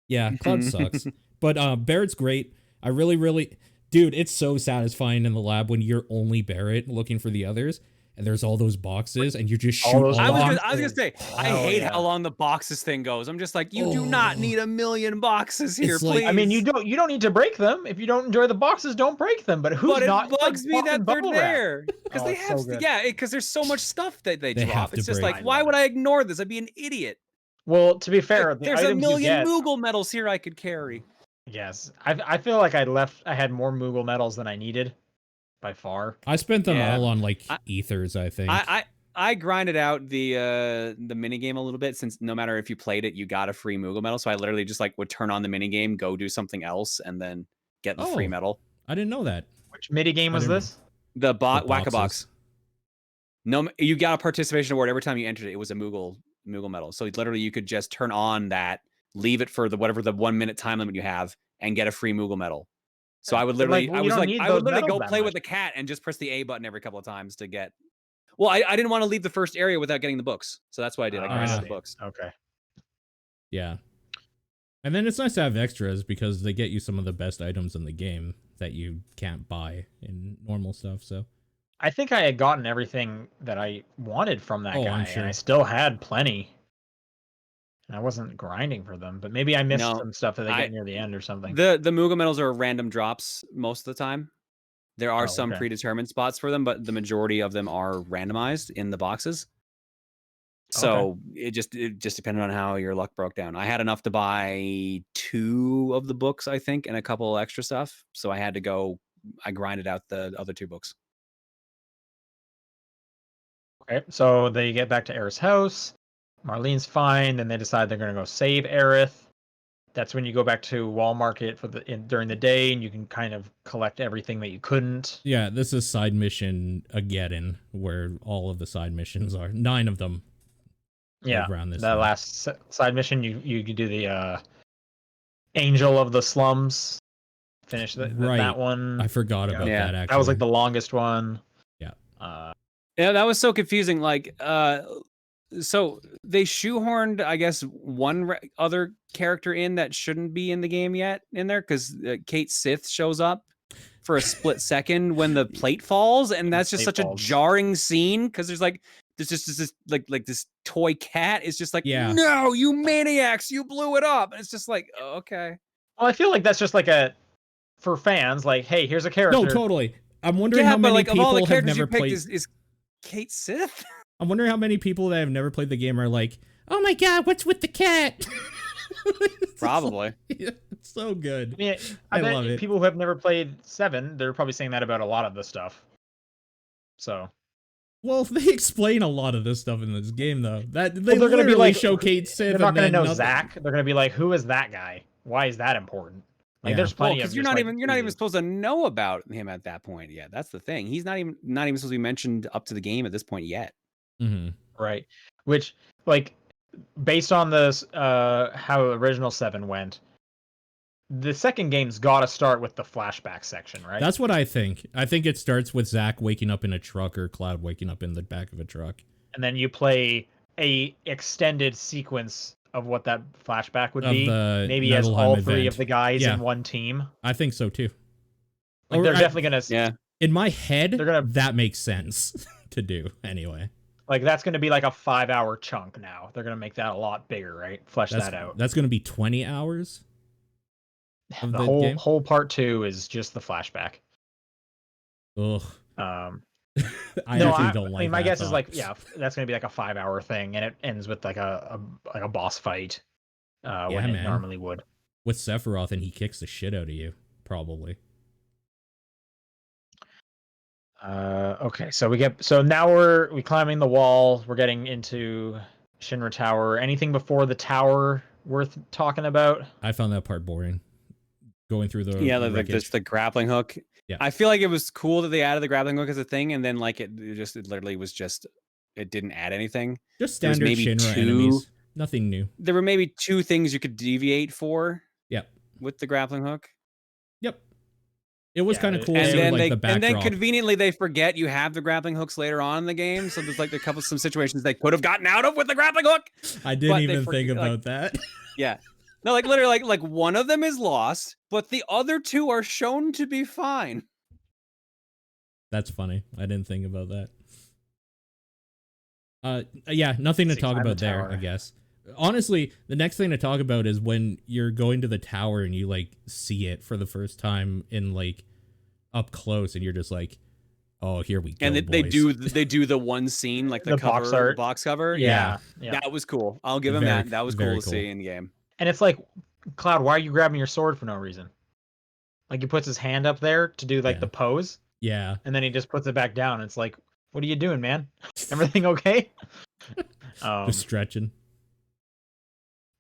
S1: Yeah, Cloud sucks. But Barrett's great. I really, dude, it's so satisfying in the lab when you're only Barrett looking for the others, and there's all those boxes, and you're just shooting.
S2: I was gonna say, I hate how long the boxes thing goes. I'm just like, you do not need a million boxes here,
S1: It's like-
S2: please.
S3: I mean, you don't need to break them. If you don't enjoy the boxes, don't break them. But who's not?
S2: But it bugs me that they're there because they have,
S3: so
S2: because there's so much stuff that they
S1: They
S2: drop.
S1: have to
S2: It's just
S1: break.
S2: like, why would I ignore this? I'd be an idiot.
S3: Well, to be fair, the
S2: There's a
S3: items
S2: million
S3: you get,
S2: Moogle medals here I could carry.
S3: Yes, I feel like I had more Moogle medals than I needed, by far.
S1: I spent them all on like ethers, I think.
S2: I grinded out the mini game a little bit, since no matter if you played it, you got a free Moogle medal. So I literally just like would turn on the mini game, go do something else, and then get the free medal.
S1: I didn't know that.
S3: Which mini game was this?
S2: The Whack-a-Box.
S1: boxes.
S2: No, you got a participation award every time you entered it. It was a Moogle medal. So literally, you could just turn on that, leave it for whatever the 1 minute time limit you have, and get a free Moogle medal. So I would literally, I would literally go play with the cat and just press the A button every couple of times to get. Well, I didn't want to leave the first area without getting the books, so that's what I did. I grinded the books.
S3: Okay.
S1: Yeah. And then it's nice to have extras because they get you some of the best items in the game that you can't buy in normal stuff. So
S3: I think I had gotten everything that I wanted from that guy,
S1: I'm sure.
S3: and I still had plenty. And I wasn't grinding for them, but maybe I missed some stuff that they get near the end or something.
S2: The Moogle medals are random drops most of the time. There are some predetermined spots for them, but the majority of them are randomized in the boxes. So it just depended on how your luck broke down. I had enough to buy 2 of the books, I think, and a couple extra stuff. So I grinded out the other 2 books.
S3: Okay, so they get back to Aerith's house. Marlene's fine. Then they decide they're going to go save Aerith. That's when you go back to Wall Market during the day, and you can kind of collect everything that you couldn't.
S1: yeah, this is side mission again, where all of the side missions are 9 of them.
S3: Yeah,
S1: around this
S3: last side mission, you can do the Angel of the Slums. Finished that one.
S1: I forgot about that. Actually,
S3: that was like the longest one.
S1: Yeah.
S2: Yeah, that was so confusing. Like, so they shoehorned, I guess, one other character in that shouldn't be in the game yet in there because Kate Sith shows up for a split second when the plate falls, and that's just such a jarring scene because there's just this like this toy cat is just like, no, you maniacs, you blew it up, and it's just like, oh, okay.
S3: Well, I feel like that's just like for fans, like, hey, here's a character.
S1: No, totally. I'm wondering how many people have never played.
S2: Is Kate Sith?
S1: I'm wondering how many people that have never played the game are like, oh my god, what's with the cat?
S2: Probably.
S1: It's so good.
S3: I mean, I love it. People who have never played 7, they're probably saying that about a lot of the stuff. So.
S1: Well, they explain a lot of this stuff in this game, though. They're
S3: going to be like,
S1: show Kate Sith.
S3: They're not going to know Zach. They're going to be like, who is that guy? Why is that important? Like, there's plenty
S2: because you're not even supposed to know about him at that point yet. That's the thing. He's not even supposed to be mentioned up to the game at this point yet.
S1: Mm-hmm.
S3: Right. Which, like, based on this, how original 7 went, the second game's got to start with the flashback section, right?
S1: That's what I think. I think it starts with Zach waking up in a truck or Cloud waking up in the back of a truck.
S3: And then you play a extended sequence of what that flashback would be. Maybe as all 3 of the guys in one team.
S1: I think so too.
S3: Like, they're definitely going to...
S2: Yeah.
S1: In my head, that makes sense to do anyway.
S3: Like, that's going to be like a 5-hour chunk now. They're going to make that a lot bigger, right? Flesh that out.
S1: That's going to be 20 hours?
S3: The whole part 2 is just the flashback.
S1: Ugh.
S3: I don't like. I mean, my guess is like, that's gonna be like a 5-hour thing, and it ends with like a boss fight. When it normally would.
S1: With Sephiroth, and he kicks the shit out of you, probably.
S3: Okay, so now we're climbing the wall. We're getting into Shinra Tower. Anything before the tower worth talking about?
S1: I found that part boring. Going through the
S2: the grappling hook. Yeah, I feel like it was cool that they added the grappling hook as a thing, and then like it literally was just, it didn't add anything.
S1: Just standard Shinra enemies. Nothing new.
S2: There were maybe 2 things you could deviate for.
S1: Yep.
S2: With the grappling hook.
S1: Yep. It was kind of cool.
S2: And then conveniently they forget you have the grappling hooks later on in the game, so there's like some situations they could have gotten out of with the grappling hook.
S1: I didn't even think about that.
S2: Yeah. No, like literally, like one of them is lost, but the other 2 are shown to be fine.
S1: That's funny. I didn't think about that. Yeah, nothing to talk about there, I guess. Honestly, the next thing to talk about is when you're going to the tower and you like see it for the first time in like up close, and you're just like, oh, here we go.
S2: And they do the one scene, like the cover, box cover.
S3: Yeah.
S2: That was cool. I'll give him that. That was cool to see in the game.
S3: And it's like, Cloud, why are you grabbing your sword for no reason? Like, he puts his hand up there to do like the pose.
S1: Yeah.
S3: And then he just puts it back down. It's like, what are you doing, man? Everything okay?
S1: Just stretching.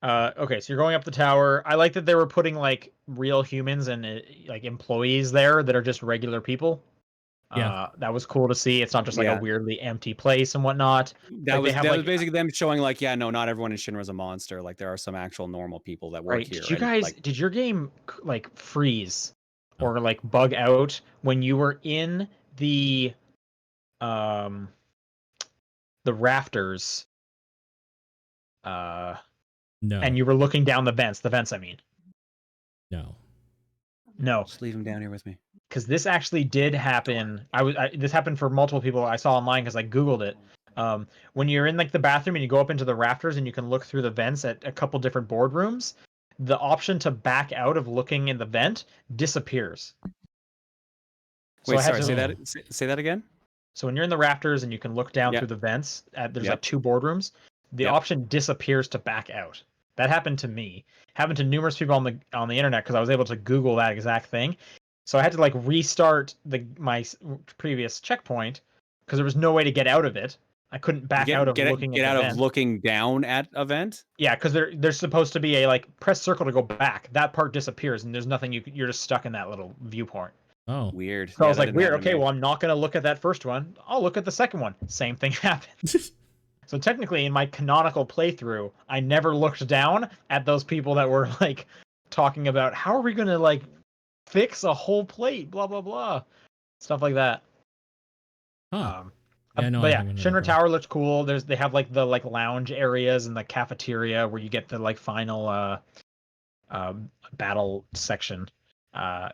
S3: Okay, so you're going up the tower. I like that they were putting like real humans and like employees there that are just regular people.
S1: Yeah,
S3: that was cool to see. It's not just like a weirdly empty place and whatnot.
S2: That was basically them showing like, not everyone in Shinra is a monster. Like, there are some actual normal people that work here.
S3: Did you guys, did your game like freeze or like bug out when you were in the rafters?
S1: No.
S3: And you were looking down the vents. The vents, I mean.
S1: No.
S2: Just leave him down here with me.
S3: Because this actually did happen. This happened for multiple people I saw online because I Googled it. When you're in like the bathroom and you go up into the rafters and you can look through the vents at a couple different boardrooms, the option to back out of looking in the vent disappears.
S2: Wait, sorry, say that again?
S3: So when you're in the rafters and you can look down through the vents, there's like 2 boardrooms, the option disappears to back out. That happened to me. Happened to numerous people on the internet because I was able to Google that exact thing. So I had to like restart my previous checkpoint because there was no way to get out of it. I couldn't back out of
S2: looking down at a vent.
S3: Yeah, because there's supposed to be a like press circle to go back. That part disappears and there's nothing you're just stuck in that little viewpoint.
S1: Oh,
S2: weird.
S3: So I was like, weird. Okay, well, I'm not going to look at that first one. I'll look at the second one. Same thing happened. So technically, in my canonical playthrough, I never looked down at those people that were like talking about how are we gonna like fix a whole plate, blah blah blah, stuff like that.
S1: Huh. Yeah, no,
S3: But
S1: I
S3: yeah,
S1: haven't heard
S3: Shinra
S1: that.
S3: Tower looks cool. They have like the like lounge areas and the cafeteria where you get the like final battle section.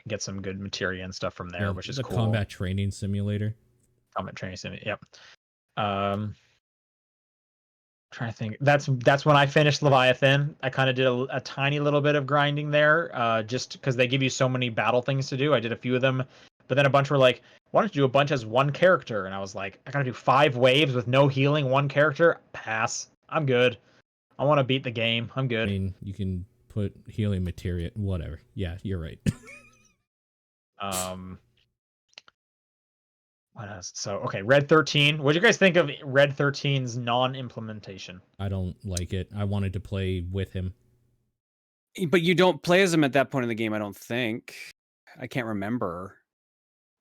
S3: Get some good materia and stuff from there,
S1: Yeah,
S3: which is
S1: the
S3: cool.
S1: combat training simulator.
S3: Combat training simulator. Yep. Trying to think. That's when I finished Leviathan. I kind of did a tiny little bit of grinding there, just because they give you so many battle things to do. I did a few of them, but then a bunch were like, "Why don't you do a bunch as one character?" And I was like, "I gotta do 5 waves with no healing, one character. Pass. I'm good. I want to beat the game. I'm
S1: I
S3: good."
S1: mean, you can put healing materia, whatever. Yeah, you're right.
S3: What else? So okay, Red 13. What do you guys think of Red 13's non-implementation?
S1: I don't like it. I wanted to play with him.
S2: But you don't play as him at that point in the game, I don't think. I can't remember.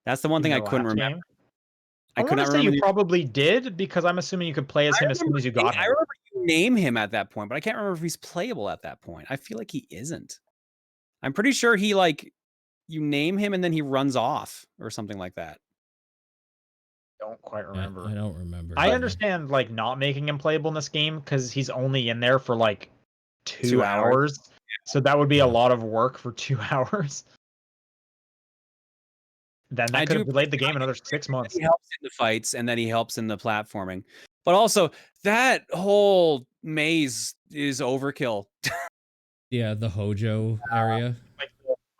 S2: That's the one thing I couldn't remember.
S3: I
S2: could
S3: want
S2: not
S3: to say
S2: remember.
S3: you probably did because I'm assuming you could play as him as soon as you got him.
S2: I remember you name him at that point, but I can't remember if he's playable at that point. I feel like he isn't. I'm pretty sure he like you name him and then he runs off or something like that.
S3: Don't quite remember.
S1: I don't remember.
S3: I understand like not making him playable in this game because he's only in there for like 2 hours. So that would be a lot of work for 2 hours. Then that could have delayed the game another 6 months.
S2: He helps in the fights and then he helps in the platforming. But also that whole maze is overkill.
S1: Yeah, the Hojo area.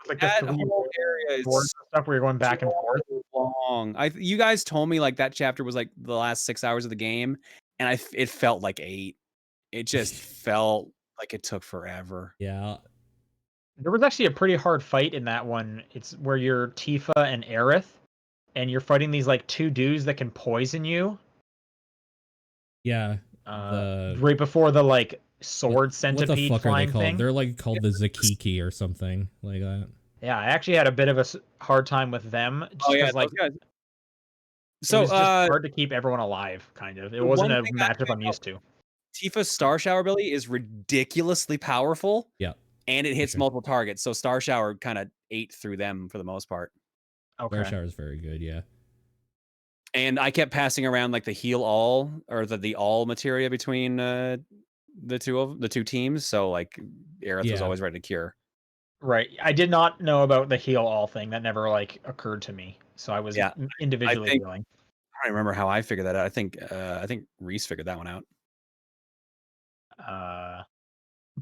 S3: Like
S2: that
S3: the 3
S2: whole area is
S3: stuff where you're going back and forth.
S2: Long. You guys told me like that chapter was like the last 6 hours of the game, and it felt like 8. It just felt like it took forever.
S1: Yeah.
S3: There was actually a pretty hard fight in that one. It's where you're Tifa and Aerith, and you're fighting these like 2 dudes that can poison you.
S1: Yeah.
S3: Right before the like sword centipede
S1: what the fuck are they called?
S3: thing.
S1: They're like called the Zakiki or something like that.
S3: Yeah, I actually had a bit of a hard time with them. Just like,
S2: those guys.
S3: So it was just hard to keep everyone alive, kind of. It wasn't a matchup I'm used to.
S2: Tifa's Star Shower ability is ridiculously powerful.
S1: Yeah.
S2: And it hits multiple targets. So Star Shower kind of ate through them for the most part.
S3: Okay.
S1: Star Shower is very good, yeah.
S2: And I kept passing around like the heal all or the all materia between the two teams. So like Aerith was always ready to cure.
S3: Right. I did not know about the heal all thing. That never like occurred to me. So I was individually healing.
S2: I don't remember how I figured that out. I think Reese figured that one out.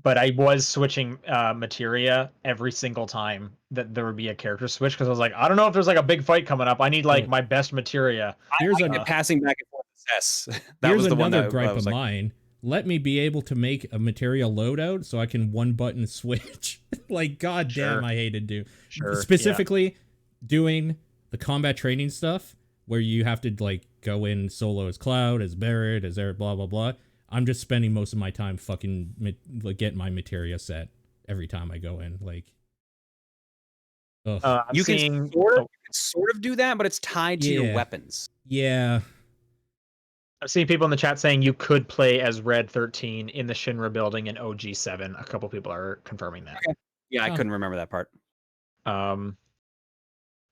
S3: But I was switching materia every single time that there would be a character switch because I was like, I don't know if there's like a big fight coming up. I need like my best materia.
S2: Here's passing back and forth. Yes,
S1: here's another gripe of mine. Let me be able to make a materia loadout so I can one button switch. Like, goddamn, I hated specifically doing the combat training stuff where you have to like go in solo as Cloud, as Barret, as Eric, blah blah blah. I'm just spending most of my time fucking like getting my materia set every time I go in. Like,
S2: you can sort of do that, but it's tied to your weapons.
S1: Yeah.
S3: I've seen people in the chat saying you could play as Red 13 in the Shinra building in OG7. A couple people are confirming that.
S2: Okay. Yeah, I couldn't remember that part.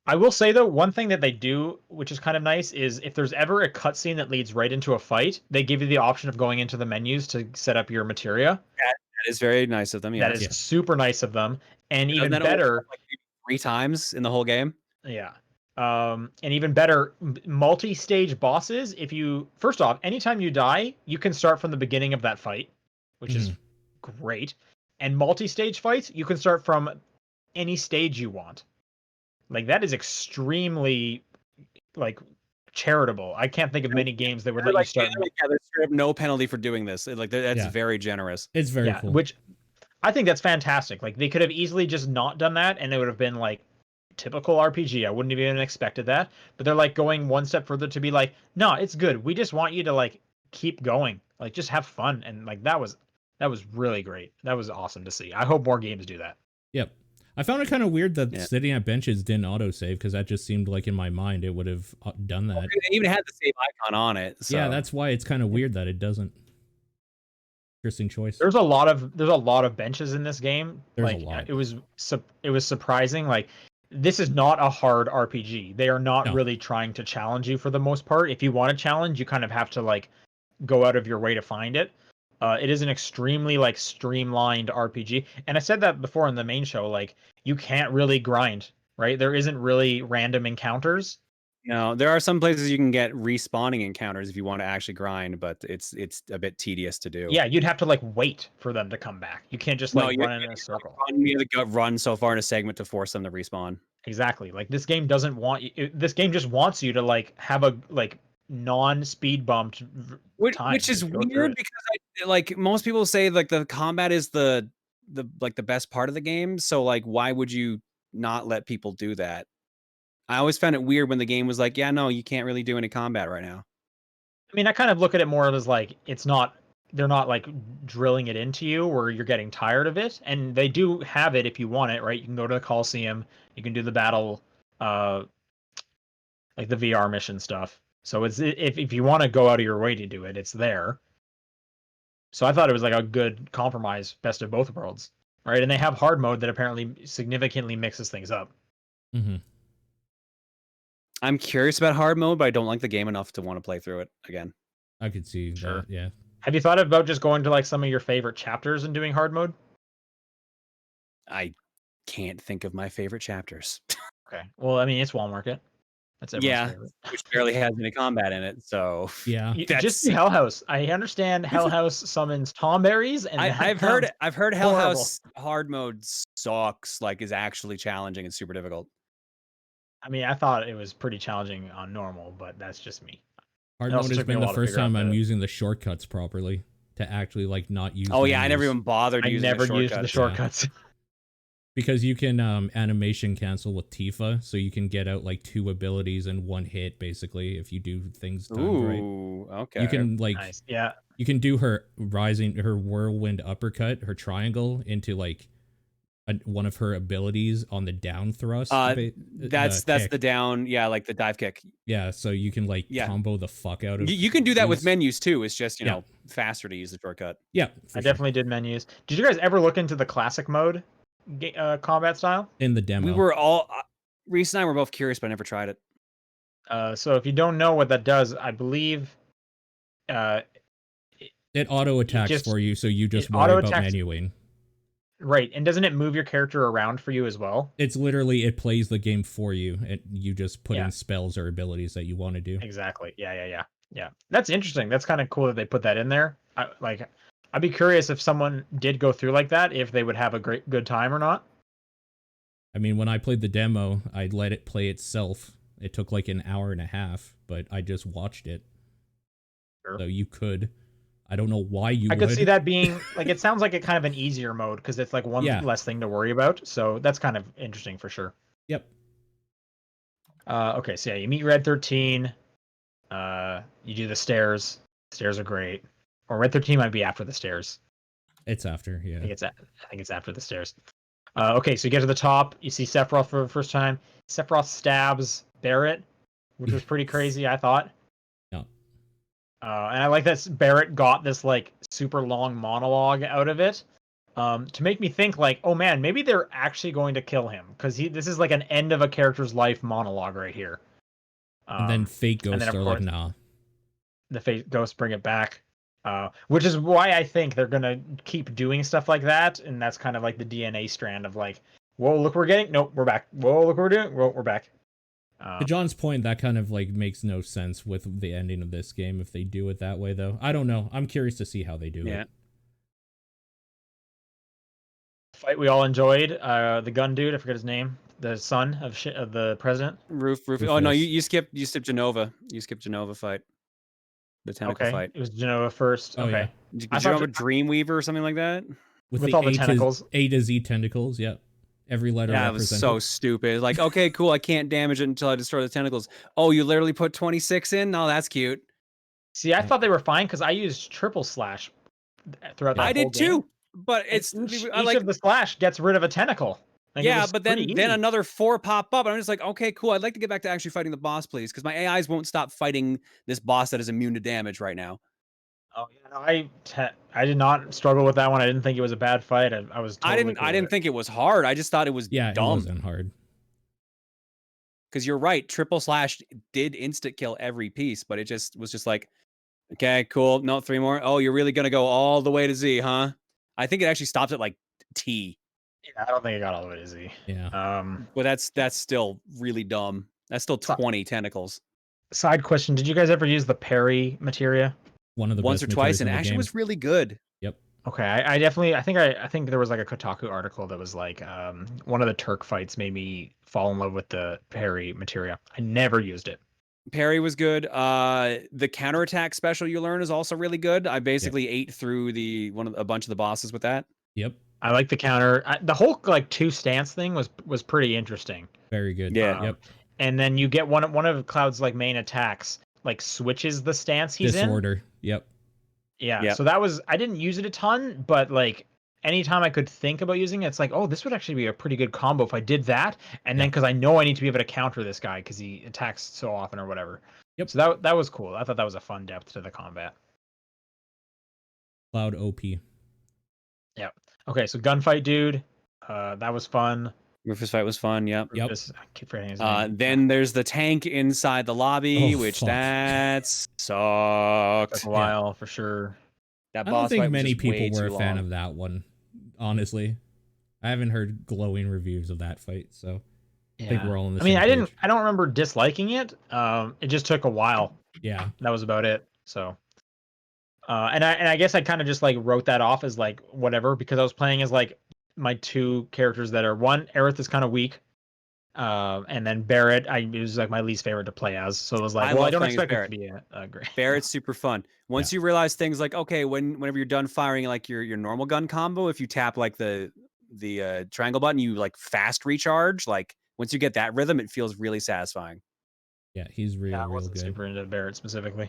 S3: I will say though, one thing that they do, which is kind of nice, is if there's ever a cutscene that leads right into a fight, they give you the option of going into the menus to set up your materia.
S2: That is very nice of them.
S3: That is super nice of them, and even better,
S2: like 3 times in the whole game.
S3: Yeah. And even better, multi-stage bosses. If you first off, anytime you die, you can start from the beginning of that fight, which is great. And multi-stage fights, you can start from any stage you want. Like that is extremely like charitable. I can't think of many games that would let you start.
S2: There's no penalty for doing this. Like that's very generous.
S1: It's very cool.
S3: Which I think that's fantastic. Like they could have easily just not done that, and it would have been like typical RPG. I wouldn't have even expected that. But they're like going one step further to be like, no, it's good. We just want you to like keep going, like just have fun, and like that was really great. That was awesome to see. I hope more games do that.
S1: Yep. I found it kind of weird that sitting at benches didn't autosave because that just seemed like in my mind it would have done that.
S2: It even had the save icon on it. So.
S1: Yeah, that's why it's kind of weird that it doesn't. Interesting choice.
S3: There's a lot of benches in this game.
S1: There's
S3: like
S1: a lot.
S3: it was surprising. Like this is not a hard RPG. They are not really trying to challenge you for the most part. If you want a challenge, you kind of have to like go out of your way to find it. It is an extremely like streamlined RPG. And I said that before in the main show, like you can't really grind, right? There isn't really random encounters.
S2: No, there are some places you can get respawning encounters if you want to actually grind, but it's a bit tedious to do.
S3: Yeah, you'd have to like wait for them to come back. You can't just like run in a circle.
S2: You have to run so far in a segment to force them to respawn.
S3: Exactly. Like this game doesn't want you. This game just wants you to like have a like non-speed bumped time.
S2: Which is weird because like most people say like the combat is the like the best part of the game. So like why would you not let people do that? I always found it weird when the game was like, yeah, no, you can't really do any combat right now.
S3: I mean, I kind of look at it more as like they're not like drilling it into you where you're getting tired of it. And they do have it if you want it, right? You can go to the Coliseum, you can do the battle, like the VR mission stuff. So it's if you want to go out of your way to do it, it's there. So I thought it was like a good compromise, best of both worlds, right? And they have hard mode that apparently significantly mixes things up.
S1: Mm-hmm.
S2: I'm curious about hard mode, but I don't like the game enough to want to play through it again.
S1: I could see that, yeah.
S3: Have you thought about just going to like some of your favorite chapters and doing hard mode?
S2: I can't think of my favorite chapters.
S3: Okay. Well, I mean, it's Wall Market. That's everyone's favorite.
S2: Which barely has any combat in it, so
S1: yeah.
S3: Just Hell House. I understand Hell House summons tomberries, and
S2: I've heard Hell House hard mode sucks, like is actually challenging and super difficult.
S3: I mean, I thought it was pretty challenging on normal, but that's just me.
S1: Hard mode has been the first time I'm using the shortcuts properly to actually like not use.
S2: Oh yeah, I never even bothered using
S3: the shortcuts. I never used the shortcuts.
S1: Yeah. Because you can animation cancel with Tifa, so you can get out like 2 abilities in one hit, basically, if you do things done right.
S2: Okay.
S1: You can like,
S3: nice. Yeah.
S1: You can do her whirlwind uppercut, her triangle into like one of her abilities on the down thrust.
S2: That's the down, yeah, like the dive kick.
S1: Yeah, so you can like combo the fuck out of.
S2: You can do that with menus too. It's just you know faster to use the shortcut.
S1: Yeah,
S3: I definitely did menus. Did you guys ever look into the classic mode? Combat style
S1: in the demo.
S2: We were all Reese and I were both curious, but I never tried it.
S3: So if you don't know what that does, I believe
S1: it auto attacks for you, so you just worry about menuing.
S3: Right, and doesn't it move your character around for you as well?
S1: It's literally it plays the game for you, and you just put in spells or abilities that you want to do.
S3: Exactly. Yeah. That's interesting. That's kind of cool that they put that in there. I'd be curious if someone did go through like that, if they would have a good time or not.
S1: I mean, when I played the demo, I let it play itself. It took like an hour and a half, but I just watched it. Sure. So you could. I don't know why you would.
S3: I could see that being, like, it sounds like a kind of an easier mode, because it's like one less thing to worry about. So that's kind of interesting for sure.
S1: Yep.
S3: Okay, so yeah, you meet Red 13. You do the stairs. Stairs are great. Or Red 13 might be after the stairs.
S1: It's after, yeah.
S3: I think it's after the stairs. Okay, so you get to the top. You see Sephiroth for the first time. Sephiroth stabs Barrett, which was pretty crazy, I thought.
S1: Yeah.
S3: And I like that Barrett got this like super long monologue out of it, to make me think like, oh man, maybe they're actually going to kill him, because this is like an end of a character's life monologue right here.
S1: And then fake ghosts are like, nah.
S3: The fake ghosts bring it back. Which is why I think they're gonna keep doing stuff like that, and that's kind of like the DNA strand of like, whoa, look, we're getting, nope, we're back. Whoa, look what we're doing. Whoa, we're back.
S1: To John's point, that kind of like makes no sense with the ending of this game if they do it that way, though. I don't know. I'm curious to see how they do it.
S3: Fight we all enjoyed. The gun dude, I forget his name. The son of the president.
S2: Rufus. Oh no, you skipped Genova. You skipped Genova fight. The tentacle fight.
S3: It was Genova first.
S1: Oh,
S3: okay.
S1: Yeah.
S2: Did you remember Dreamweaver or something like that?
S3: With all the tentacles.
S1: A to Z tentacles, yep. Every letter
S2: represented. That was so stupid. Like, okay, cool, I can't damage it until I destroy the tentacles. Oh, you literally put 26 in? No, that's cute.
S3: See, I thought they were fine because I used triple slash throughout the whole game.
S2: I did too, but it's
S3: each of the slash gets rid of a tentacle.
S2: Like, yeah, but then another 4 pop up, and I'm just like, okay, cool. I'd like to get back to actually fighting the boss, please, because my AIs won't stop fighting this boss that is immune to damage right now.
S3: Oh yeah, no, I did not struggle with that one. I didn't think it was a bad fight. I was totally cool
S2: I
S3: with
S2: didn't
S3: it.
S2: think it was hard. I just thought it was
S1: Yeah, it
S2: dumb.
S1: wasn't hard.
S2: Because you're right, triple slash did instant kill every piece, but it just was just like, okay, cool. No, 3 more. Oh, you're really gonna go all the way to Z, huh? I think it actually stops at like T.
S3: Yeah, I don't think it got all the way to Z.
S1: Yeah.
S2: But that's still really dumb. That's still 20 tentacles.
S3: Side question: did you guys ever use the parry materia?
S1: One of the
S2: Once
S1: best
S2: or twice,
S1: materials in
S2: and
S1: the
S2: actually
S1: game.
S2: was really good.
S1: Yep.
S3: Okay, I definitely I think there was like a Kotaku article that was like one of the Turk fights made me fall in love with the parry materia. I never used it.
S2: Parry was good. The counterattack special you learn is also really good. I basically ate through a bunch of the bosses with that.
S1: Yep.
S3: I like the counter. The whole like 2 stance thing was pretty interesting.
S1: Very good.
S2: Yeah.
S1: Yep.
S3: And then you get one of Cloud's like main attacks like switches the stance he's in.
S1: Disorder. Yep.
S3: Yeah.
S2: Yep.
S3: So that was I didn't use it a ton, but like anytime I could think about using it, it's like, oh, this would actually be a pretty good combo if I did that. And then because I know I need to be able to counter this guy because he attacks so often or whatever.
S1: Yep.
S3: So that was cool. I thought that was a fun depth to the combat.
S1: Cloud OP.
S3: Yeah. Okay, so gunfight dude. That was fun.
S2: Rufus fight was fun. Yep.
S3: Rufus, I keep forgetting his name.
S2: Then there's the tank inside the lobby, which
S1: fuck.
S2: that sucked.
S3: Took a while for sure.
S2: That
S1: I
S2: boss
S1: don't think
S2: fight was
S1: many
S2: just way
S1: people were a
S2: too
S1: fan
S2: long.
S1: of that one, honestly. I haven't heard glowing reviews of that fight, so I think we're all in the same page.
S3: I don't remember disliking it. It just took a while.
S1: Yeah.
S3: That was about it. So and I guess I kind of just like wrote that off as like whatever because I was playing as like my 2 characters that are one, Aerith is kind of weak. And then Barrett, it was like my least favorite to play as. So it was like, I don't expect it to be a great.
S2: Barrett's super fun. Once you realize things like, okay, whenever you're done firing like your normal gun combo, if you tap like the triangle button, you like fast recharge. Like once you get that rhythm, it feels really satisfying.
S1: Yeah, he's real
S3: I wasn't
S1: good.
S3: super into Barrett specifically.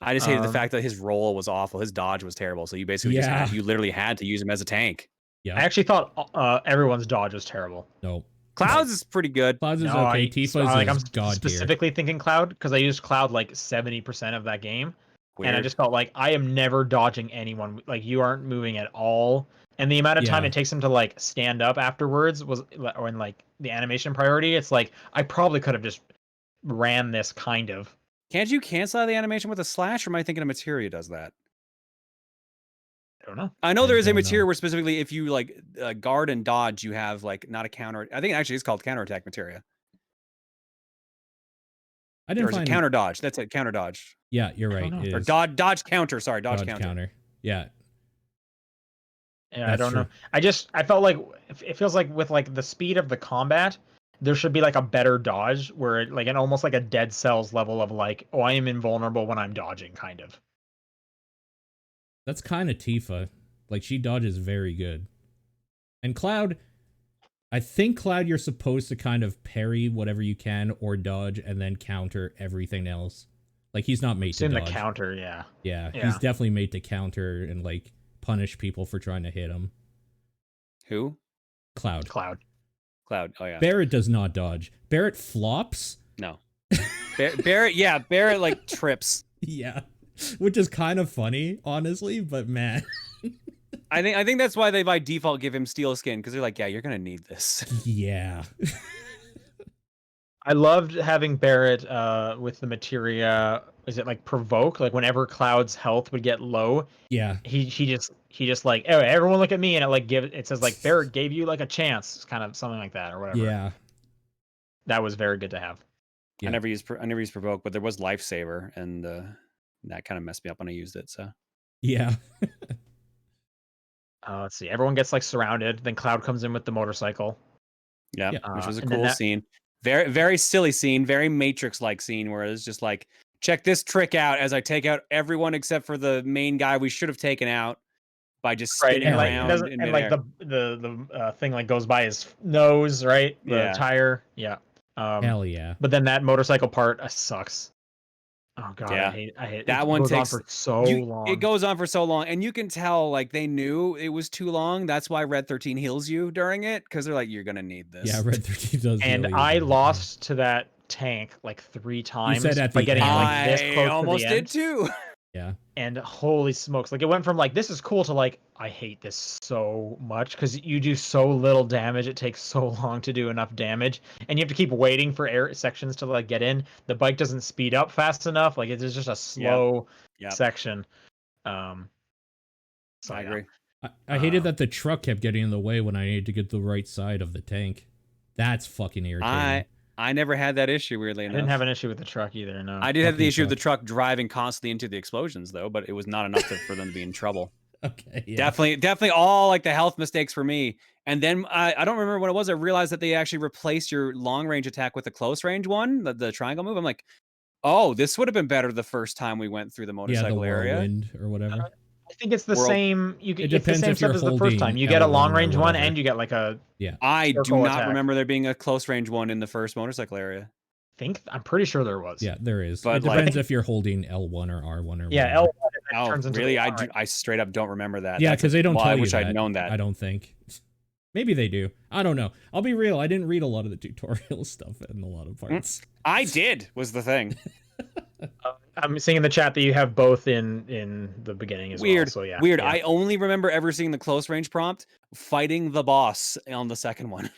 S2: I just hated the fact that his roll was awful. His dodge was terrible. So you basically you literally had to use him as a tank.
S1: Yeah.
S3: I actually thought everyone's dodge was terrible.
S1: No.
S2: Cloud's is pretty good.
S1: Cloud's is okay. Tifa's
S3: like,
S1: is
S3: I'm
S1: god
S3: specifically thinking Cloud because I used Cloud like 70% of that game.
S2: Weird.
S3: And I just felt like I am never dodging anyone. Like you aren't moving at all. And the amount of time it takes him to like stand up afterwards or in like the animation priority, it's like I probably could have just ran this kind of.
S2: Can't you cancel out the animation with a slash, or am I thinking a materia does that?
S3: I don't know.
S2: I know there is a materia where specifically if you like guard and dodge, you have like not a counter. I think it actually is called counterattack materia.
S1: I didn't find
S2: a counter dodge. That's a counter dodge.
S1: Yeah, you're right.
S2: Or dodge counter. Sorry, dodge
S1: counter. Yeah.
S3: Yeah, I don't know. I felt like it feels like with like the speed of the combat, there should be like a better dodge where like an almost like a Dead Cells level of like, oh, I am invulnerable when I'm dodging, kind of.
S1: That's kind of Tifa. Like she dodges very good. And Cloud, I think Cloud you're supposed to kind of parry whatever you can or dodge and then counter everything else. Like he's not made to dodge.
S3: In the counter, yeah.
S1: Yeah, he's definitely made to counter and like punish people for trying to hit him.
S2: Who?
S1: Cloud.
S2: Oh yeah.
S1: Barrett does not dodge. Barrett flops.
S2: No. Barrett like trips.
S1: Yeah. Which is kind of funny, honestly, but man.
S2: I think that's why they by default give him steel skin, because they're like, yeah, you're gonna need this.
S1: Yeah.
S3: I loved having Barrett with the materia. Is it like provoke? Like whenever Cloud's health would get low,
S1: yeah,
S3: he just like, oh, everyone look at me, and it says like Barrett gave you like a chance, it's kind of something like that or whatever.
S1: Yeah,
S3: that was very good to have.
S2: Yeah. I never used provoke, but there was lifesaver, and that kind of messed me up when I used it. So
S1: yeah.
S3: Let's see. Everyone gets like surrounded. Then Cloud comes in with the motorcycle.
S2: Yeah, which was a cool scene. Very, very silly scene. Very Matrix-like scene where it's just like, check this trick out as I take out everyone except for the main guy we should have taken out by just spinning around.
S3: And like the thing like goes by his nose, right? The tire. Yeah.
S1: Hell yeah.
S3: But then that motorcycle part sucks. Oh god,
S2: yeah.
S3: I hate
S2: that. One takes
S3: for so long.
S2: It goes on for so long, and you can tell like they knew it was too long. That's why Red 13 heals you during it, because they're like, you're gonna need this.
S1: Yeah, Red 13 does.
S3: And I lost to that tank like 3 times.
S1: You said at the
S3: by getting like this close
S2: I almost
S3: to the
S2: did
S3: end.
S2: too.
S1: Yeah.
S3: And holy smokes, like it went from like this is cool to like I hate this so much because you do so little damage. It takes so long to do enough damage, and you have to keep waiting for air sections to like get in. The bike doesn't speed up fast enough. Like it's just a slow section. So
S2: I agree.
S1: I hated that the truck kept getting in the way when I needed to get the right side of the tank. That's fucking irritating.
S2: I never had that issue, weirdly
S3: I
S2: enough.
S3: didn't have an issue with the truck either, no.
S2: I did have the issue of the truck driving constantly into the explosions, though, but it was not enough for them to be in trouble.
S1: Okay, yeah.
S2: Definitely all like the health mistakes for me. And then I don't remember what it was. I realized that they actually replaced your long range attack with a close range one, the triangle move. I'm like, oh, this would have been better the first time we went through the motorcycle area.
S1: Whirlwind or whatever.
S3: I think it's the same. You get
S1: it's
S3: the same stuff as the first time. You get a long range one, and you get like a
S2: I do not remember there being a close range one in the first motorcycle area.
S3: I'm pretty sure there was.
S1: Yeah, there is.
S2: But
S1: it depends if you're holding L1 or R1 or
S3: yeah,
S1: whatever.
S3: L1 turns into
S2: really? I straight up don't remember that.
S1: Yeah, because they don't tell you
S2: I wish
S1: that.
S2: I'd known that.
S1: I don't think. Maybe they do. I don't know. I'll be real. I didn't read a lot of the tutorial stuff in a lot of parts.
S2: I did, was the thing.
S3: I'm seeing in the chat that you have both in the beginning as well. So yeah.
S2: Weird.
S3: Yeah.
S2: I only remember ever seeing the close range prompt fighting the boss on the second one.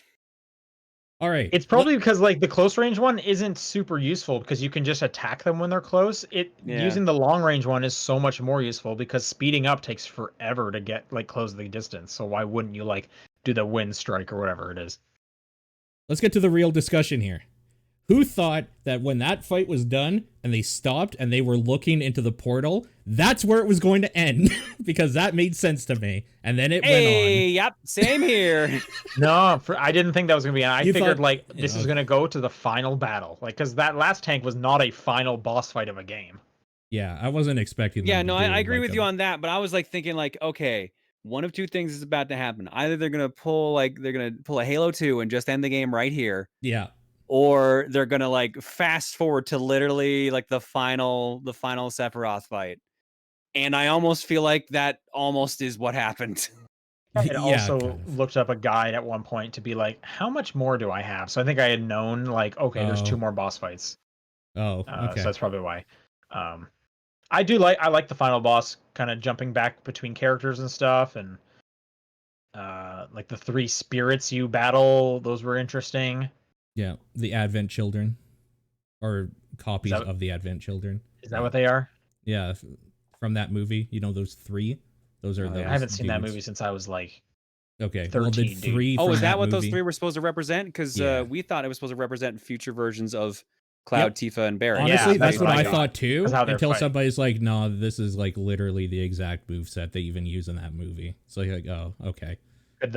S1: All right.
S3: It's probably because like the close range one isn't super useful because you can just attack them when they're close. Using the long range one is so much more useful because speeding up takes forever to get like close the distance. So why wouldn't you like do the wind strike or whatever it is?
S1: Let's get to the real discussion here. Who thought that when that fight was done and they stopped and they were looking into the portal, that's where it was going to end? Because that made sense to me. And then it went on.
S2: Yep, same here.
S3: No, I didn't think that was going to be. I figured like this is going to go to the final battle. Like, because that last tank was not a final boss fight of a game.
S1: Yeah, I wasn't expecting that.
S2: Yeah, no, I agree with you on that. But I was like thinking like, okay, one of two things is about to happen. Either they're going to pull a Halo 2 and just end the game right here.
S1: Yeah.
S2: Or they're gonna like fast forward to literally like the final Sephiroth fight, and I almost feel like that almost is what happened.
S3: I had also looked up a guide at one point to be like, how much more do I have? So I think I had known like, okay, there's 2 more boss fights.
S1: Oh, okay.
S3: So that's probably why. I like the final boss kind of jumping back between characters and stuff, and like the 3 spirits you battle, those were interesting.
S1: Yeah, the Advent Children, or copies of the Advent Children.
S3: Is that what they are?
S1: Yeah, from that movie. You know those 3. Those are those.
S3: I haven't seen that movie since I was like
S1: 13.
S3: Well, the
S1: 3.
S2: Oh, is that what those 3 were supposed to represent? Because we thought it was supposed to represent future versions of Cloud, Tifa, and Barret.
S1: Honestly, that's what I thought too. Until somebody's like, "No, this is like literally the exact moveset they even use in that movie." So you're like, "Oh, okay."
S3: Could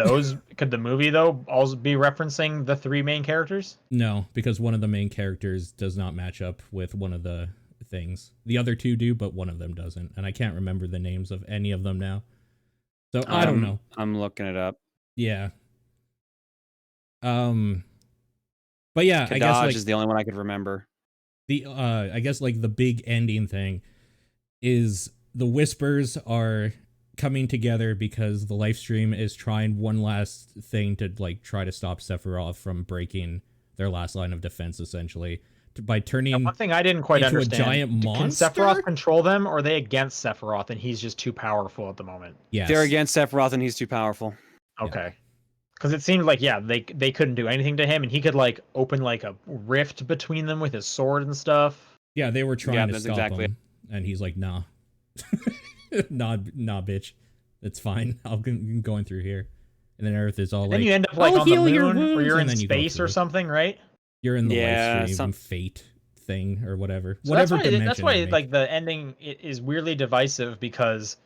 S3: the movie though also be referencing the 3 main characters?
S1: No, because one of the main characters does not match up with one of the things. The other 2 do, but one of them doesn't, and I can't remember the names of any of them now. So I don't know.
S2: I'm looking it up.
S1: Yeah. But yeah,
S2: Kadaj
S1: I guess like
S2: is the only one I could remember.
S1: I guess like the big ending thing is the Whispers are coming together because the live stream is trying one last thing to like try to stop Sephiroth from breaking their last line of defense, essentially by turning
S3: one thing I didn't quite
S1: into
S3: understand.
S1: A giant monster.
S3: Can Sephiroth control them, or are they against Sephiroth and he's just too powerful at the moment?
S1: Yes.
S2: They're against Sephiroth and he's too powerful.
S3: Okay. Because it seemed like they couldn't do anything to him, and he could like open like a rift between them with his sword and stuff.
S1: Yeah, they were trying to stop him, and he's like, "Nah, nah, bitch, it's fine. I'm going through here." And then Earth is all like,
S3: then you end up like on the moon, or you're in space or something, right?
S1: You're in the live stream fate thing or whatever.
S3: So that's why like the ending is weirdly divisive, because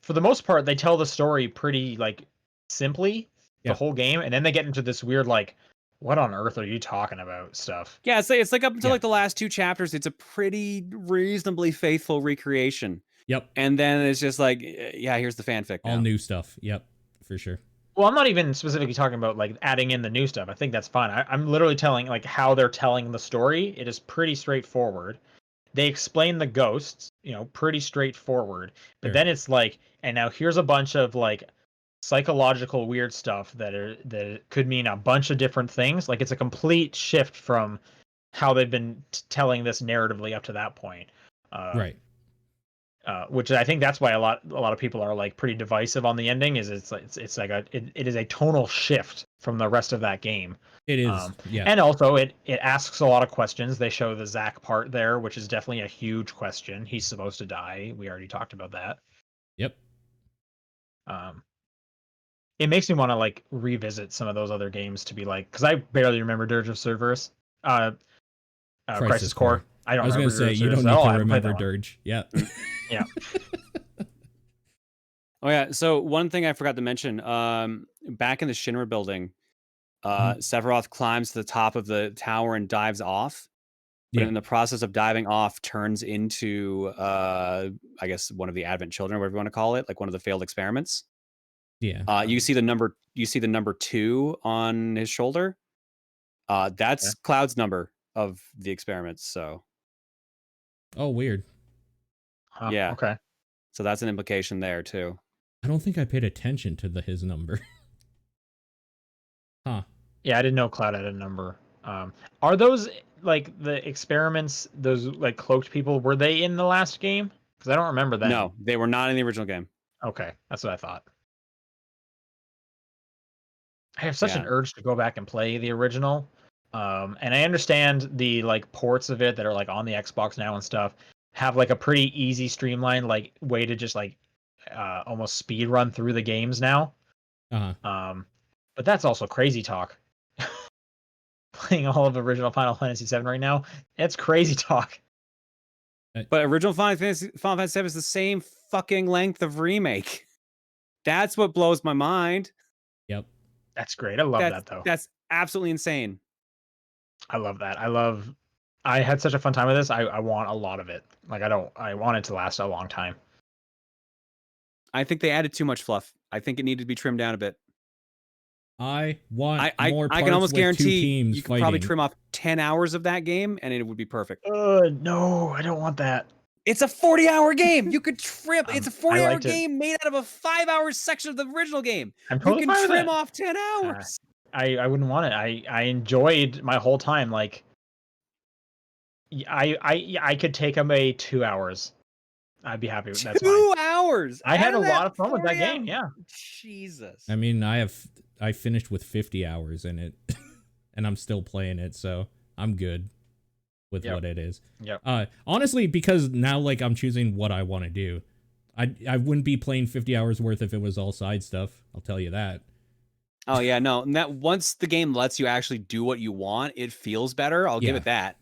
S3: for the most part they tell the story pretty like simply the whole game, and then they get into this weird like, what on earth are you talking about stuff.
S2: Yeah, it's like up until like the last 2 chapters, it's a pretty reasonably faithful recreation.
S1: Yep.
S2: And then it's just like, yeah, here's the fanfic now.
S1: All new stuff. Yep, for sure.
S3: Well, I'm not even specifically talking about like adding in the new stuff. I think that's fine. I'm literally telling like how they're telling the story. It is pretty straightforward. They explain the ghosts, pretty straightforward. But then it's like, and now here's a bunch of like psychological weird stuff that could mean a bunch of different things. Like it's a complete shift from how they've been telling this narratively up to that point.
S1: Right.
S3: which I think that's why a lot of people are like pretty divisive on the ending. Is it is a tonal shift from the rest of that game.
S1: It is, yeah.
S3: And also it asks a lot of questions. They show the Zach part there, which is definitely a huge question. He's supposed to die. We already talked about that.
S1: Yep.
S3: It makes me want to like revisit some of those other games to be like, because I barely remember Dirge of Cerberus, Crisis Core. I was
S1: going to say you don't need to remember Dirge. Yeah.
S3: Yeah.
S2: Oh yeah. So one thing I forgot to mention, back in the Shinra building, Sephiroth climbs to the top of the tower and dives off. But in the process of diving off, turns into I guess one of the Advent children, whatever you want to call it, like one of the failed experiments.
S1: Yeah.
S2: You see the number 2 on his shoulder. That's Cloud's number of the experiments. So.
S1: Oh, weird.
S2: Yeah.
S3: Okay.
S2: So that's an implication there too.
S1: I don't think I paid attention to his number. Huh.
S3: Yeah, I didn't know Cloud had a number. Are those like the experiments? Those like cloaked people? Were they in the last game? Because I don't remember that.
S2: No, they were not in the original game.
S3: Okay, that's what I thought. I have such an urge to go back and play the original. And I understand the like ports of it that are like on the Xbox now and stuff have like a pretty easy streamlined like way to just like almost speed run through the games now. But that's also crazy talk. Playing all of original Final Fantasy VII right now, it's crazy talk.
S2: But original Final Fantasy VII is the same fucking length of Remake. That's what blows my mind.
S1: Yep.
S3: That's great. I love that though.
S2: That's absolutely insane.
S3: I love that. I had such a fun time with this. I want a lot of it. Like I want it to last a long time.
S2: I think they added too much fluff. I think it needed to be trimmed down a bit.
S1: I want more parts
S2: I can almost
S1: with
S2: guarantee
S1: 2 teams
S2: you could
S1: fighting.
S2: probably trim off 10 hours of that game and it would be perfect.
S3: No, I don't want that.
S2: It's a 40-hour game. You could trim. It's a 40-hour game made out of a 5-hour section of the original game.
S3: I'm totally
S2: you can trim off 10 hours.
S3: I wouldn't want it. I enjoyed my whole time. Like I could take away 2 hours. I'd be happy with that.
S2: 2 hours.
S3: I had a lot of fun with that game. Yeah.
S2: Jesus.
S3: I
S1: mean, I finished with 50 hours in it, and I'm still playing it, so I'm good with what it is.
S3: Yeah.
S1: Honestly, because now like I'm choosing what I want to do. I wouldn't be playing 50 hours worth if it was all side stuff. I'll tell you that.
S2: Oh yeah, no. And that once the game lets you actually do what you want, it feels better. I'll give it that.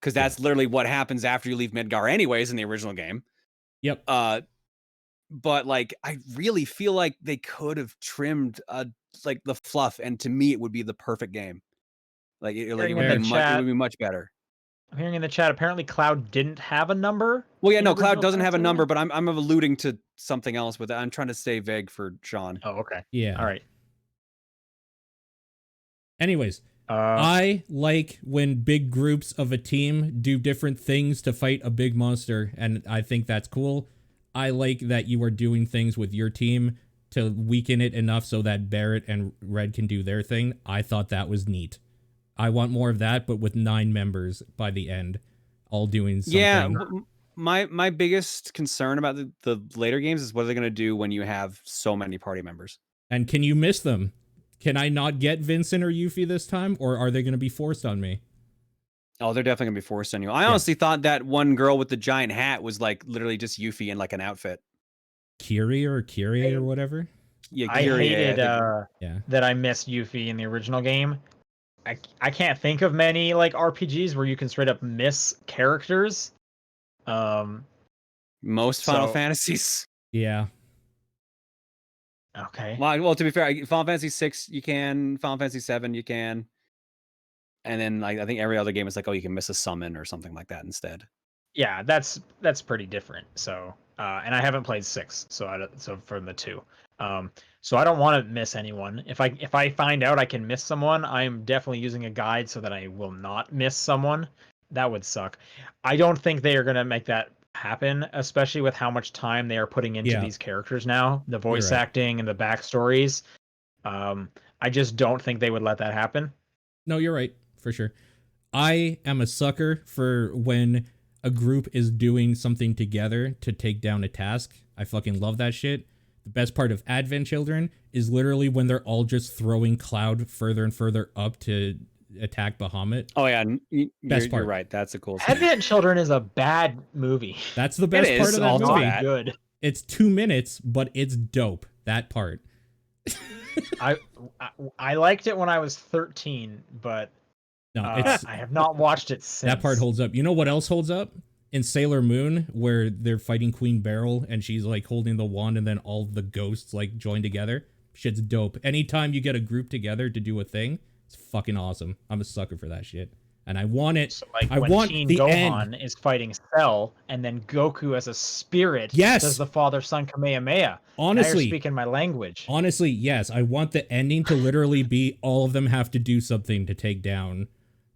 S2: Because that's literally what happens after you leave Midgar anyways in the original game.
S1: Yep.
S2: But like I really feel like they could have trimmed like the fluff, and to me it would be the perfect game. Like it would be much better.
S3: I'm hearing in the chat apparently Cloud didn't have a number.
S2: Well, yeah, no, Cloud doesn't have a number, but I'm alluding to something else with it. I'm trying to stay vague for Sean.
S3: Oh, okay.
S1: Yeah.
S3: All right.
S1: Anyways, I like when big groups of a team do different things to fight a big monster, and I think that's cool. I like that you are doing things with your team to weaken it enough so that Barrett and Red can do their thing. I thought that was neat. I want more of that, but with 9 members by the end, all doing something.
S2: Yeah, my biggest concern about the later games is what are they going to do when you have so many party members?
S1: And can you miss them? Can I not get Vincent or Yuffie this time, or are they going to be forced on me?
S2: Oh, they're definitely going to be forced on you. I honestly thought that one girl with the giant hat was like literally just Yuffie in like an outfit.
S1: Kyrie or whatever?
S2: Yeah,
S3: I hated that I missed Yuffie in the original game. I can't think of many like RPGs where you can straight up miss characters.
S2: Most Final Fantasies.
S1: Yeah.
S3: Okay.
S2: Well, to be fair, Final Fantasy 6 you can, Final Fantasy 7 you can, and then like I think every other game is like, oh, you can miss a summon or something like that instead.
S3: Yeah, that's pretty different. So, and I haven't played 6, so from the 2. So I don't want to miss anyone. If I find out I can miss someone, I'm definitely using a guide so that I will not miss someone. That would suck. I don't think they are going to make that happen, especially with how much time they are putting into these characters now, the voice acting and the backstories. I just don't think they would let that happen.
S1: No, you're right, for sure. I am a sucker for when a group is doing something together to take down a task. I fucking love that shit. The best part of Advent Children is literally when they're all just throwing Cloud further and further up to attack Bahamut.
S2: Oh yeah,
S1: Best part.
S2: you're right. That's a cool.
S3: Advent Children is a bad movie.
S1: That's the best part of that
S2: also
S1: movie.
S2: bad.
S3: Good.
S1: It's 2 minutes, but it's dope. That part.
S3: I liked it when I was 13, but
S1: No,
S3: I have not watched it since.
S1: that part holds up. You know what else holds up? In Sailor Moon, where they're fighting Queen Beryl and she's like holding the wand and then all the ghosts like join together. Shit's dope. Anytime you get a group together to do a thing, it's fucking awesome. I'm a sucker for that shit. And I want it.
S3: So like
S1: I
S3: when
S1: want
S3: Teen
S1: the
S3: Gohan
S1: end.
S3: is fighting Cell, and then Goku as a spirit
S1: Yes!
S3: does the father-son Kamehameha.
S1: Honestly,
S3: now you're speaking my language.
S1: Honestly, yes. I want the ending to literally be all of them have to do something to take down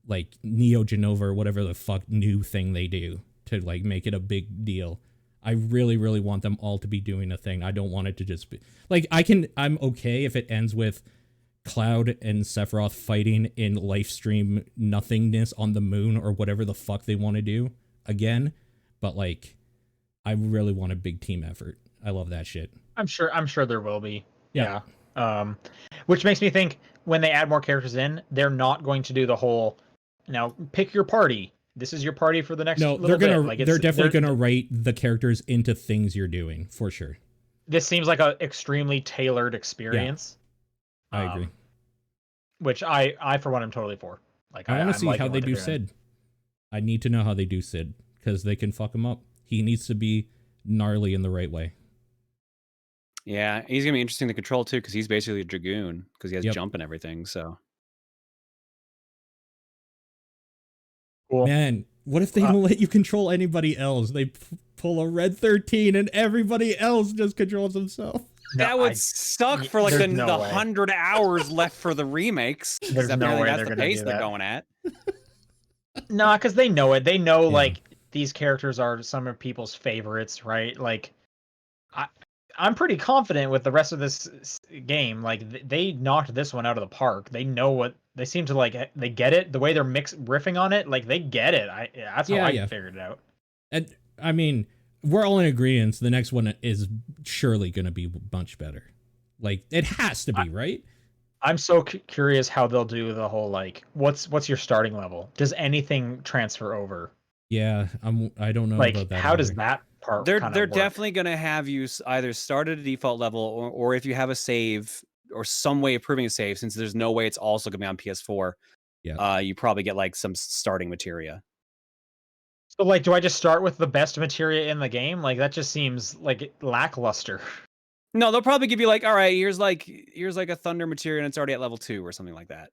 S1: like Neo Genova or whatever the fuck new thing they do to like make it a big deal. I really, really want them all to be doing a thing. I don't want it to just be like I'm okay if it ends with Cloud and Sephiroth fighting in live stream nothingness on the moon or whatever the fuck they want to do again. But like, I really want a big team effort. I love that shit.
S3: I'm sure there will be.
S1: Yeah.
S3: Which makes me think when they add more characters in, they're not going to do the whole now pick your party. This is your party for the next.
S1: No,
S3: they're
S1: they're definitely gonna write the characters into things you're doing for sure.
S3: This seems like an extremely tailored experience.
S1: I agree.
S3: Which I for one am totally for. Like
S1: I want to see
S3: liking
S1: how
S3: what
S1: they
S3: they're
S1: do
S3: doing.
S1: Sid. I need to know how they do Sid because they can fuck him up. He needs to be gnarly in the right way.
S2: Yeah, he's gonna be interesting to control too, because he's basically a dragoon because he has
S1: Yep.
S2: jump and everything. So
S3: Cool.
S1: Man, what if they don't let you control anybody else? They pull a Red 13 and everybody else just controls himself.
S2: that would suck for like the
S3: 100
S2: hours left for the remakes.
S3: There's no
S2: Apparently
S3: way
S2: that's
S3: they're
S2: the
S3: gonna
S2: pace
S3: do
S2: they're
S3: that.
S2: going at.
S3: No, because they know it. They know
S1: Yeah.
S3: like these characters are some of people's favorites, right? Like, I'm pretty confident with the rest of this game. Like, they knocked this one out of the park. They know what they seem to like. They get it. The way they're riffing on it, like they get it. That's how I figured it out.
S1: And I mean, we're all in agreement. The next one is surely going to be much better. Like, it has to be, right?
S3: I'm so curious how they'll do the whole like, what's your starting level? Does anything transfer over?
S1: Yeah, I don't know
S3: Like,
S1: about that.
S3: how does
S1: either.
S3: that part?
S2: They're
S3: work?
S2: definitely gonna have you either start at a default level, or if you have a save or some way of proving a save, since there's no way it's also gonna be on PS4.
S1: Yeah.
S2: You probably get like some starting materia.
S3: So like, do I just start with the best materia in the game? Like that just seems like lackluster.
S2: No, they'll probably give you like, all right, here's like a thunder materia and it's already at level 2 or something like that.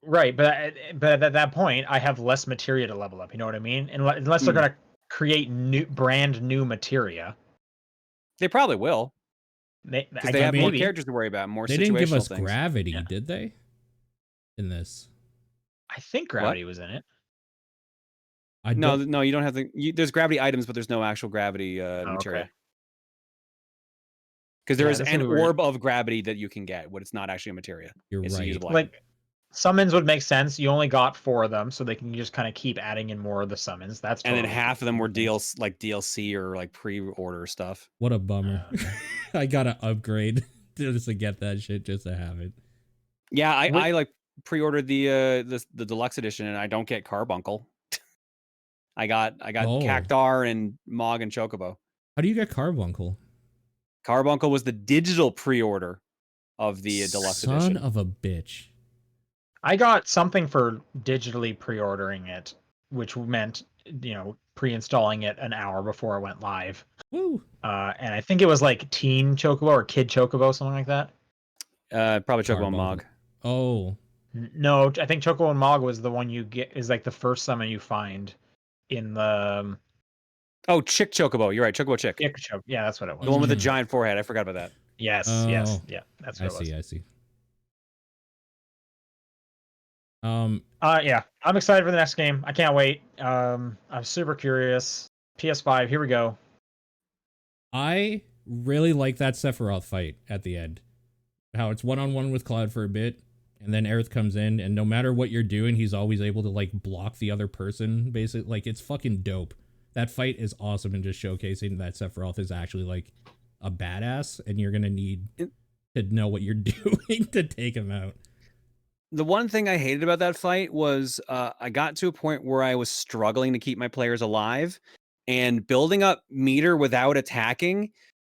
S3: Right, but at that point, I have less materia to level up. You know what I mean? Unless they're gonna create brand new materia.
S2: They probably will.
S3: They
S2: have more characters to worry about, more situational things.
S1: They didn't give us
S2: things.
S1: gravity,
S3: Yeah.
S1: did they? In this,
S3: I think gravity was in it.
S2: No, you don't have the. There's gravity items, but there's no actual gravity materia.
S3: Okay.
S2: Because there is an orb of gravity that you can get, but it's not actually a materia.
S1: You're
S2: it's
S1: right.
S2: A usable
S3: Like
S2: item.
S3: summons would make sense. You only got 4 of them, so they can just kind of keep adding in more of the summons. That's
S2: and then
S3: totally
S2: half of them were
S3: makes
S2: DLC or like pre-order stuff.
S1: What a bummer. I gotta upgrade just to get that shit, just to have it.
S2: Yeah, I like pre-ordered the deluxe edition, and I don't get Carbuncle. I got Cactar and Mog and Chocobo.
S1: How do you get Carbuncle?
S2: Carbuncle was the digital pre-order of the deluxe edition.
S1: Son of a bitch.
S3: I got something for digitally pre-ordering it, which meant, pre-installing it an hour before it went live.
S1: Woo.
S3: And I think it was like Teen Chocobo or Kid Chocobo, something like that.
S2: Probably Chocobo and Mog.
S1: Oh.
S3: No, I think Chocobo and Mog was the one you get, is like the first summon you find in the...
S2: Oh, Chick Chocobo. You're right. Chocobo Chick.
S3: Yeah, that's what it was.
S2: The one with the giant forehead. I forgot about that.
S3: Yes. Yeah, that's what it was.
S1: I see.
S3: Yeah, I'm excited for the next game. I can't wait. I'm super curious. PS5, here we go.
S1: I really like that Sephiroth fight at the end. How it's one-on-one with Cloud for a bit. and then Aerith comes in, and no matter what you're doing, he's always able to like block the other person. Basically, like it's fucking dope. That fight is awesome, and just showcasing that Sephiroth is actually like a badass, and you're gonna need to know what you're doing to take him out.
S2: The one thing I hated about that fight was I got to a point where I was struggling to keep my players alive, and building up meter without attacking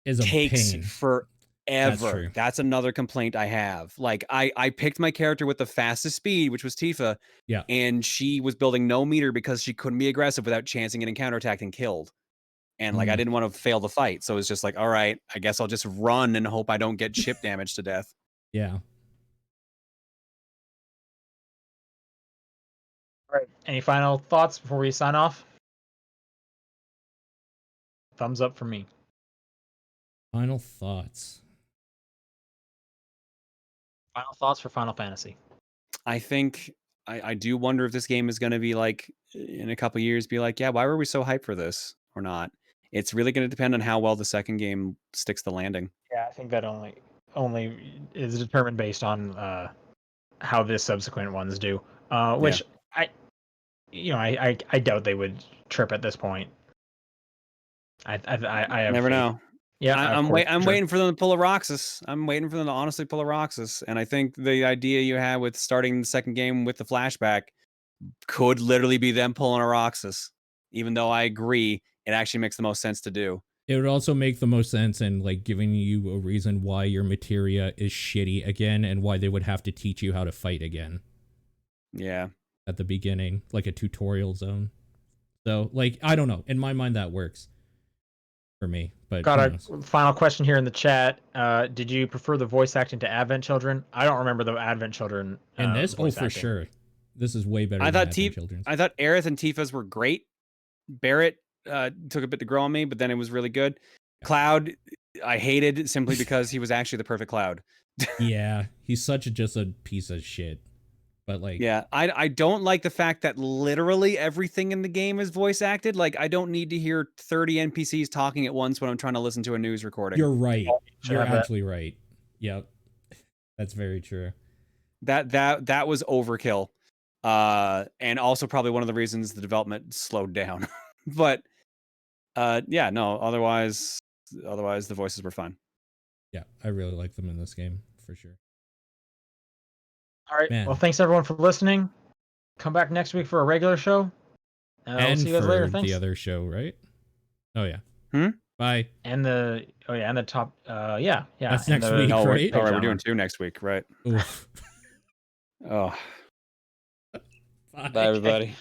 S1: Is a
S2: takes
S1: pain.
S2: forever. That's another complaint I have. Like I picked my character with the fastest speed, which was Tifa.
S1: Yeah.
S2: And she was building no meter because she couldn't be aggressive without chancing getting counterattacked and killed. And like I didn't want to fail the fight. So it's just like, all right, I guess I'll just run and hope I don't get chip damage to death.
S1: Yeah.
S3: All right. Any final thoughts before we sign off? Thumbs up for me.
S1: Final thoughts.
S3: Final thoughts for Final Fantasy.
S2: I think I do wonder if this game is going to be like in a couple years, be like, yeah, why were we so hyped for this or not? It's really going to depend on how well the second game sticks the landing.
S3: Yeah, I think that only is determined based on how the subsequent ones do. Which I doubt they would trip at this point. I have
S2: Never
S3: faith.
S2: know.
S3: Yeah,
S2: I'm waiting for them to pull a Roxas. I'm waiting for them to honestly pull a Roxas. And I think the idea you had with starting the second game with the flashback could literally be them pulling a Roxas. Even though I agree, it actually makes the most sense to do.
S1: It would also make the most sense in like giving you a reason why your materia is shitty again and why they would have to teach you how to fight again.
S2: Yeah.
S1: At the beginning, like a tutorial zone. So, like, I don't know. In my mind, that works for me. But
S3: got a final question here in the chat. Did you prefer the voice acting to Advent Children? I don't remember the Advent Children.
S1: And this, for sure. This is way better.
S2: I
S1: than
S2: thought
S1: Children's.
S2: I thought Aerith and Tifa's were great. Barrett took a bit to grow on me, but then it was really good. Yeah. Cloud, I hated simply because he was actually the perfect Cloud.
S1: Yeah, he's just a piece of shit. But like,
S2: yeah, I don't like the fact that literally everything in the game is voice acted. Like, I don't need to hear 30 NPCs talking at once when I'm trying to listen to a news recording.
S1: You're right. You're actually right. Yep, that's very true.
S2: That was overkill, and also probably one of the reasons the development slowed down. But yeah, no. Otherwise, the voices were fun.
S1: Yeah, I really like them in this game for sure.
S3: All right. Man. Well, thanks everyone for listening. Come back next week for a regular show.
S1: And
S3: we'll see you guys later. Thanks.
S1: The other show, right? Oh yeah. Bye.
S3: And the top. Yeah.
S1: That's next week, right?
S2: All right, we're doing 2 next week, right?
S1: Oof.
S2: Oh. Bye, everybody.